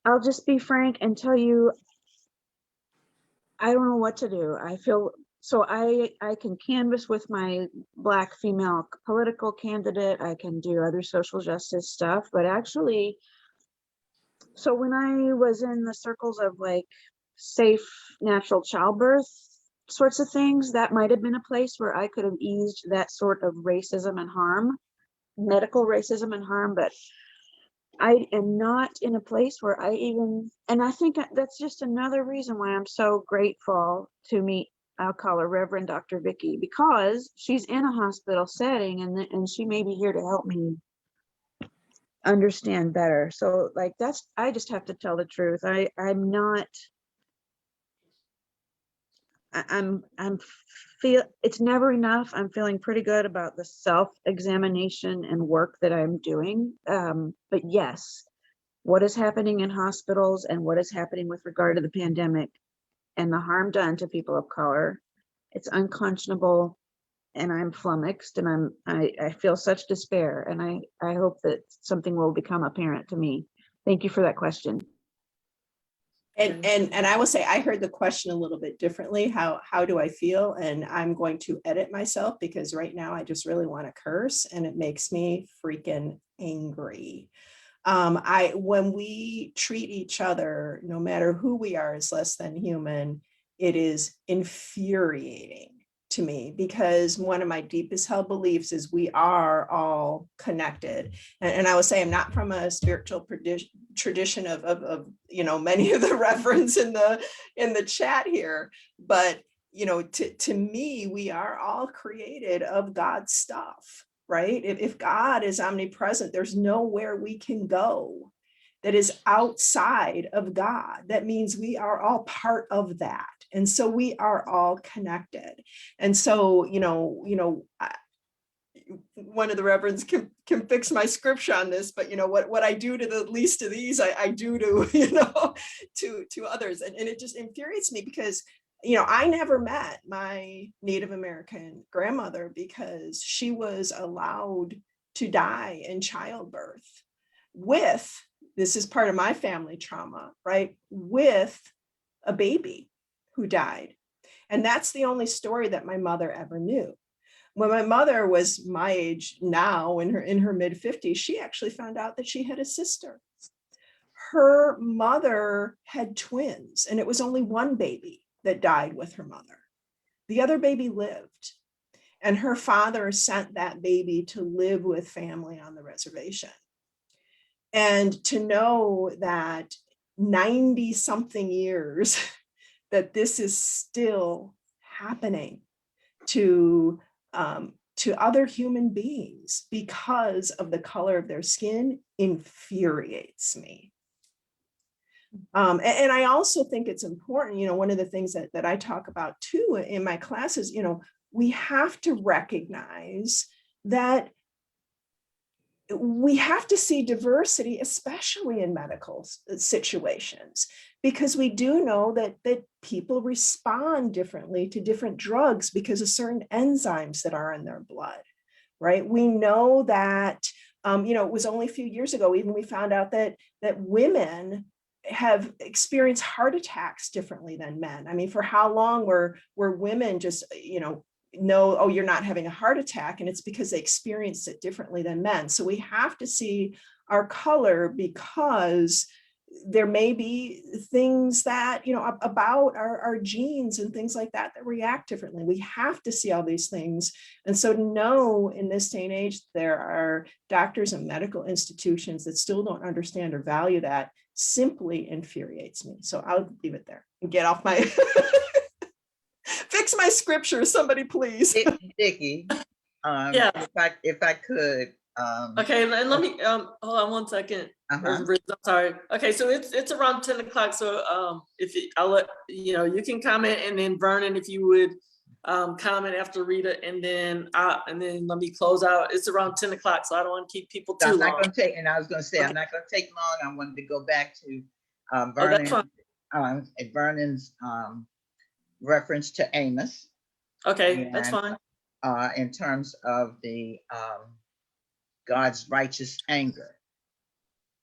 I'll just be frank and tell you, I don't know what to do. I feel so I can canvass with my Black female political candidate. I can do other social justice stuff, but actually, so when I was in the circles of like safe natural childbirth sorts of things, that might have been a place where I could have eased that sort of racism and harm, medical racism and harm, but I am not in a place where I even, and I think that's just another reason why I'm so grateful to meet, I'll call her Reverend Dr. Vicky, because she's in a hospital setting and she may be here to help me understand better. So like that's, I just have to tell the truth. I'm not, I'm feel it's never enough. I'm feeling pretty good about the self-examination and work that I'm doing. But yes, what is happening in hospitals and what is happening with regard to the pandemic and the harm done to people of color, it's unconscionable, and I'm flummoxed, and I feel such despair, and I hope that something will become apparent to me. Thank you for that question. And I will say, I heard the question a little bit differently. How do I feel? And I'm going to edit myself because right now I just really want to curse and it makes me freaking angry. When we treat each other, no matter who we are, as less than human, it is infuriating to me because one of my deepest held beliefs is we are all connected. And I would say I'm not from a spiritual tradition of many of the reference in the chat here, but to me, we are all created of God's stuff, right? If God is omnipresent, there's nowhere we can go that is outside of God. That means we are all part of that. And so we are all connected. And so, one of the reverends can fix my scripture on this, but what I do to the least of these, I do to, to others. And it just infuriates me because, I never met my Native American grandmother because she was allowed to die in childbirth this is part of my family trauma, right? With a baby who died. And that's the only story that my mother ever knew. When my mother was my age now, in her mid-50s, she actually found out that she had a sister. Her mother had twins, and it was only one baby that died with her mother. The other baby lived, and her father sent that baby to live with family on the reservation. And to know that 90 something years that this is still happening to other human beings because of the color of their skin infuriates me. And I also think it's important, one of the things that I talk about too in my classes, we have to recognize that we have to see diversity, especially in medical situations, because we do know that people respond differently to different drugs because of certain enzymes that are in their blood, right? We know that, it was only a few years ago, even we found out that women have experienced heart attacks differently than men. I mean, for how long were women just, know, oh, you're not having a heart attack, and it's because they experienced it differently than men. So we have to see our color because there may be things that, about our genes and things like that react differently. We have to see all these things. And so to know in this day and age, there are doctors and medical institutions that still don't understand or value that simply infuriates me. So I'll leave it there and get off my... Fix my scripture, somebody please. Vicky, Yeah. If I could. Okay, and let me, hold on one second. Uh-huh. I'm sorry. Okay, so it's around 10 o'clock. So I'll let, you can comment, and then Vernon, if you would comment after Rita, and then let me close out. It's around 10 o'clock, so I don't want to keep people too I'm not long. going to take, and I was going to say, Okay. I'm not going to take long. I wanted to go back to Oh, that's Vernon, fine. Vernon's reference to Amos. Okay, that's And, fine. in terms of the God's righteous anger.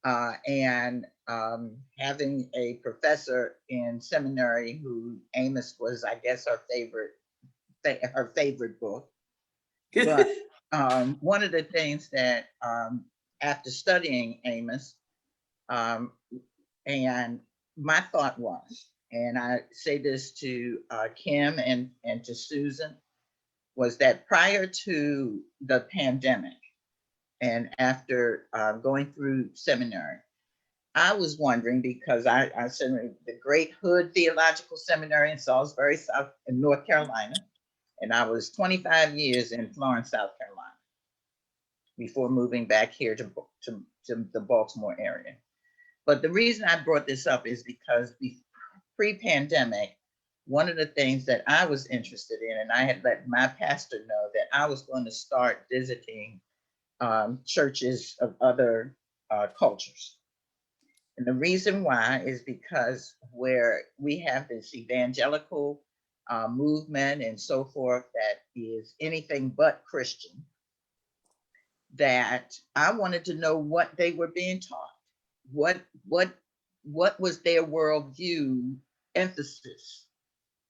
And having a professor in seminary who Amos was, I guess, her favorite book. But one of the things that after studying Amos, and my thought was, and I say this to Kim and to Susan, was that prior to the pandemic and after going through seminary, I was wondering, because I said the Great Hood Theological Seminary in Salisbury, South in North Carolina, and I was 25 years in Florence, South Carolina, before moving back here to the Baltimore area. But the reason I brought this up is because pre-pandemic, one of the things that I was interested in, and I had let my pastor know that I was going to start visiting churches of other cultures. And the reason why is because where we have this evangelical movement and so forth that is anything but Christian, that I wanted to know what they were being taught. What was their worldview emphasis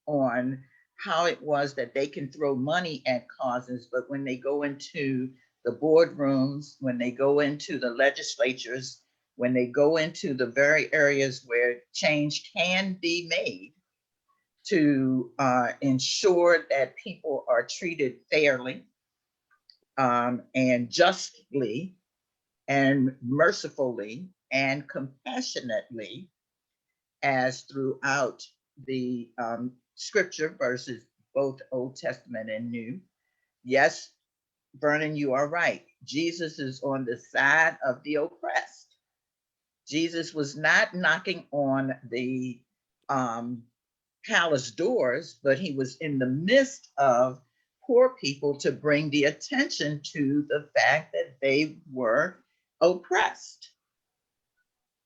on how it was that they can throw money at causes, but when they go into the boardrooms, when they go into the legislatures, when they go into the very areas where change can be made to ensure that people are treated fairly and justly and mercifully and compassionately, as throughout the scripture verses, both Old Testament and New. Yes, Vernon, you are right. Jesus is on the side of the oppressed. Jesus was not knocking on the palace doors, but he was in the midst of poor people to bring the attention to the fact that they were oppressed.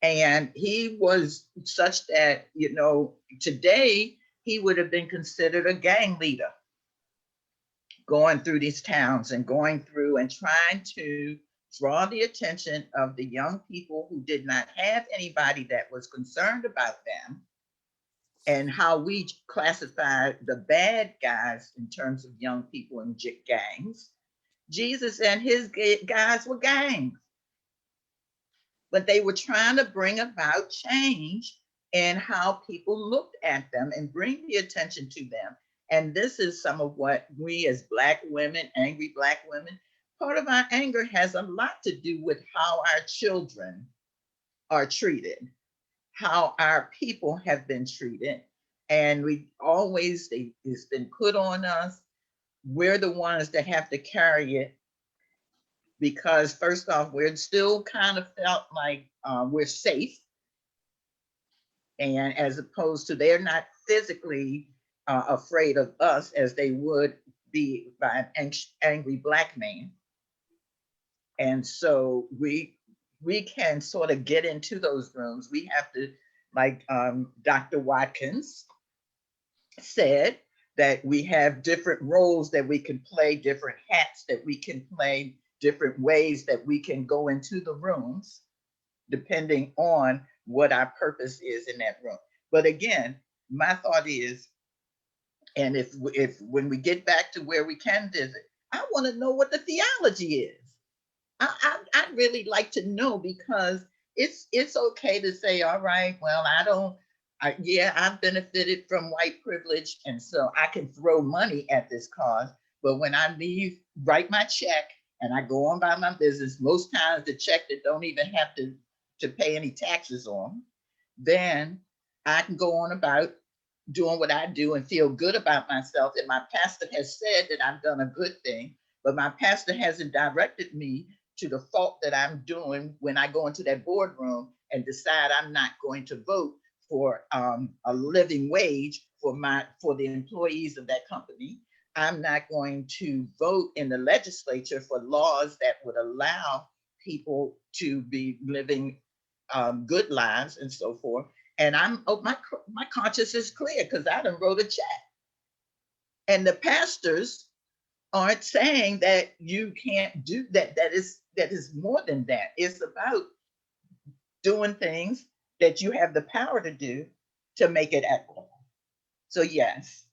And he was such that, today he would have been considered a gang leader, going through these towns and going through and trying to draw the attention of the young people who did not have anybody that was concerned about them, and how we classify the bad guys in terms of young people in gangs. Jesus and his guys were gangs, but they were trying to bring about change in how people looked at them and bring the attention to them. And this is some of what we as Black women, angry Black women, part of our anger has a lot to do with how our children are treated, how our people have been treated. And it's been put on us. We're the ones that have to carry it, because first off, we're still kind of felt like we're safe. And as opposed to, they're not physically afraid of us as they would be by an angry Black man. And so we can sort of get into those rooms. We have to, like Dr. Watkins said, that we have different roles that we can play, different hats that we can play, different ways that we can go into the rooms, depending on what our purpose is in that room. But again, my thought is, and if when we get back to where we can visit, I want to know what the theology is. I'd really like to know, because it's okay to say, all right, well, I've benefited from white privilege, and so I can throw money at this cause. But when I leave, write my check, and I go on by my business, most times the check that don't even have to pay any taxes on, then I can go on about doing what I do and feel good about myself. And my pastor has said that I've done a good thing. but my pastor hasn't directed me to the fault that I'm doing when I go into that boardroom and decide I'm not going to vote for a living wage for the employees of that company. I'm not going to vote in the legislature for laws that would allow people to be living good lives and so forth. And my conscience is clear because I done wrote a check. And the pastors aren't saying that you can't do that. That is more than that. It's about doing things that you have the power to do to make it equitable. So yes,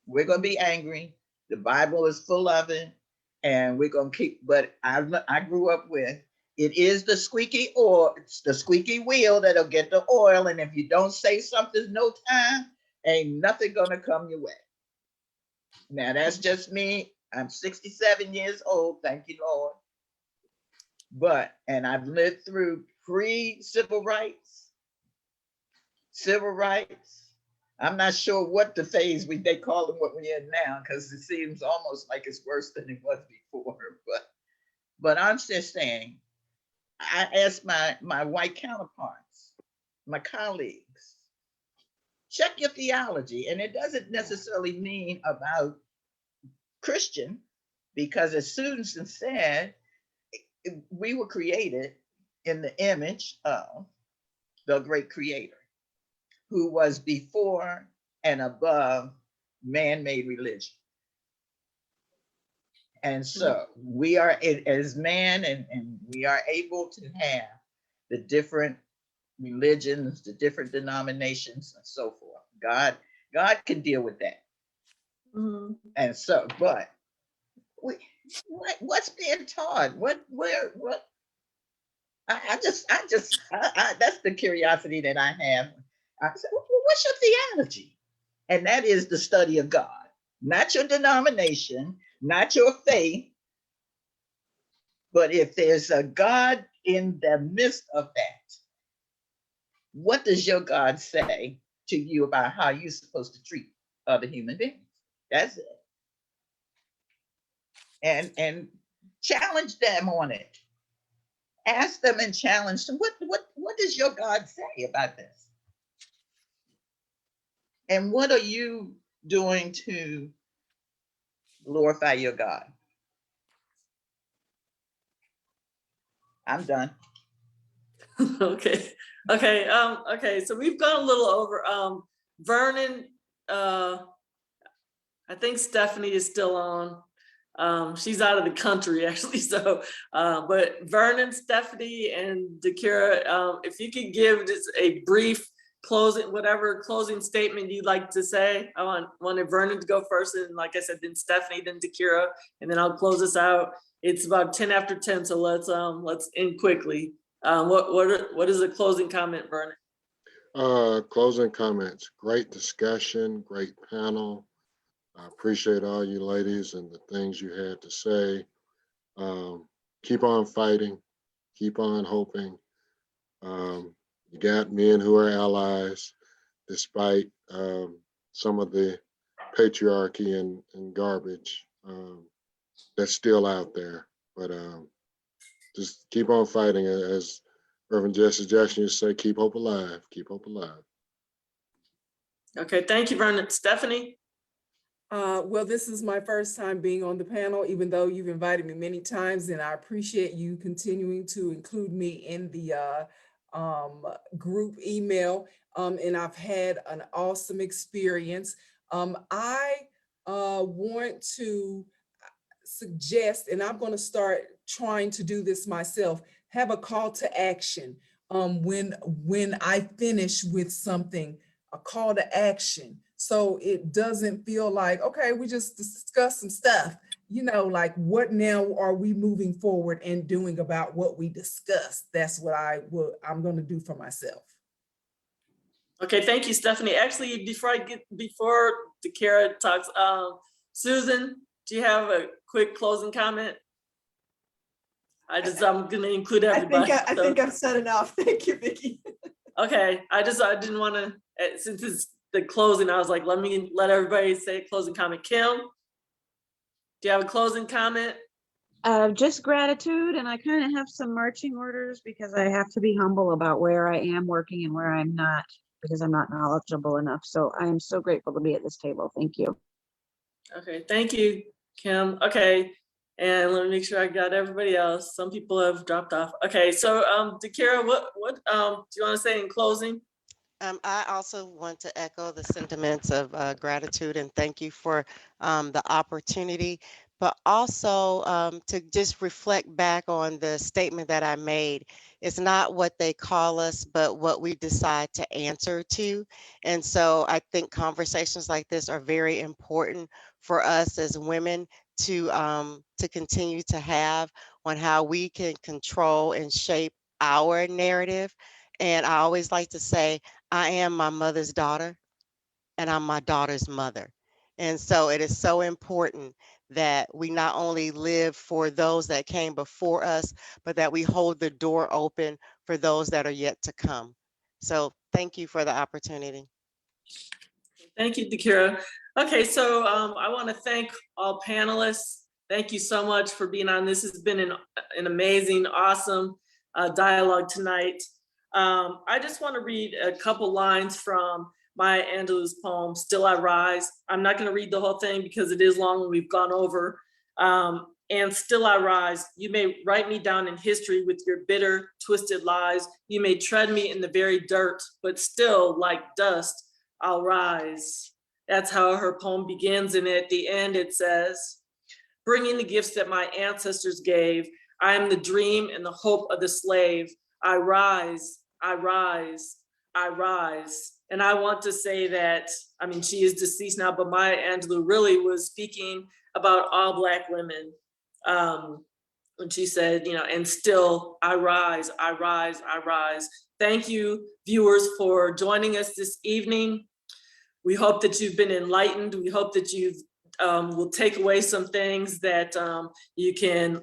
we're gonna be angry. The Bible is full of it, and we're gonna keep. But I grew up with it is the squeaky oil. It's the squeaky wheel that'll get the oil, and if you don't say something no time, ain't nothing gonna come your way. Now that's just me. I'm 67 years old. Thank you, Lord. And I've lived through pre-civil rights, civil rights. I'm not sure what the phase they call it what we're in now, because it seems almost like it's worse than it was before. But I'm just saying, I asked my white counterparts, my colleagues, check your theology. And it doesn't necessarily mean about Christian, because as Susan said, we were created in the image of the great creator who was before and above man-made religion. And so we are as man, and we are able to have the different religions, the different denominations and so forth. God can deal with that. Mm-hmm. And so, but what's being taught? That's the curiosity that I have. I said, well, what's your theology? And that is the study of God, not your denomination, not your faith. But if there's a God in the midst of that, what does your God say to you about how you're supposed to treat other human beings? That's it. And challenge them on it. Ask them and challenge them. What does your God say about this? And what are you doing to glorify your God? I'm done. Okay. So we've gone a little over. Vernon, I think Stephanie is still on. She's out of the country actually. So, but Vernon, Stephanie, and Dakira, if you could give just a brief closing statement you'd like to say. I wanted Vernon to go first, and like I said, then Stephanie, then Dakira, and then I'll close us out. It's about 10 after 10, so let's end quickly. What is the closing comment, Vernon? Closing comments. Great discussion, great panel. I appreciate all you ladies and the things you had to say. Keep on fighting, keep on hoping. You got men who are allies, despite some of the patriarchy and garbage that's still out there. But just keep on fighting. As Reverend Jesse Jackson used to say, keep hope alive, keep hope alive. Okay, thank you, Vernon. Stephanie? Well, this is my first time being on the panel, even though you've invited me many times, and I appreciate you continuing to include me in the group email, and I've had an awesome experience. I want to suggest, and I'm going to start trying to do this myself, have a call to action when I finish with something, a call to action. So it doesn't feel like, okay, we just discussed some stuff, like what now are we moving forward and doing about what we discussed? That's what I'm going to do for myself. Okay, thank you, Stephanie. Actually, before Dakira talks, Susan, do you have a quick closing comment? I'm going to include everybody. I think I've said enough. Thank you, Vicki. Okay, I didn't want to, since it's the closing, I was like, let everybody say a closing comment. Kim? Do you have a closing comment? Just gratitude, and I kind of have some marching orders because I have to be humble about where I am working and where I'm not, because I'm not knowledgeable enough. So I am so grateful to be at this table. Thank you. Okay, thank you, Kim. Okay, and let me make sure I got everybody else. Some people have dropped off. Okay, so Dakira, what do you want to say in closing? I also want to echo the sentiments of gratitude and thank you for the opportunity, but also to just reflect back on the statement that I made. It's not what they call us, but what we decide to answer to. And so I think conversations like this are very important for us as women to continue to have on how we can control and shape our narrative. And I always like to say, I am my mother's daughter and I'm my daughter's mother. And so it is so important that we not only live for those that came before us, but that we hold the door open for those that are yet to come. So thank you for the opportunity. Thank you, Dakira. Okay, so I want to thank all panelists. Thank you so much for being on. This has been an amazing, awesome dialogue tonight. I just want to read a couple lines from Maya Angelou's poem, Still I Rise. I'm not going to read the whole thing because it is long and we've gone over. And still I rise. You may write me down in history with your bitter, twisted lies. You may tread me in the very dirt, but still, like dust, I'll rise. That's how her poem begins. And at the end, it says, bringing the gifts that my ancestors gave, I am the dream and the hope of the slave. I rise, I rise, I rise. And I want to say that, I mean, she is deceased now, but Maya Angelou really was speaking about all Black women. When she said, you know, and still I rise, I rise, I rise. Thank you, viewers, for joining us this evening. We hope that you've been enlightened. We hope that you will take away some things that you can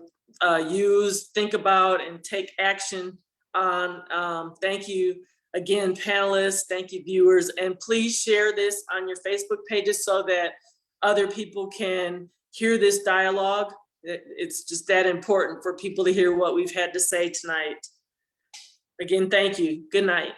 use, think about, and take action on. Thank you again, panelists. Thank you, viewers. And please share this on your Facebook pages so that other people can hear this dialogue. It's just that important for people to hear what we've had to say tonight. Again, thank you. Good night.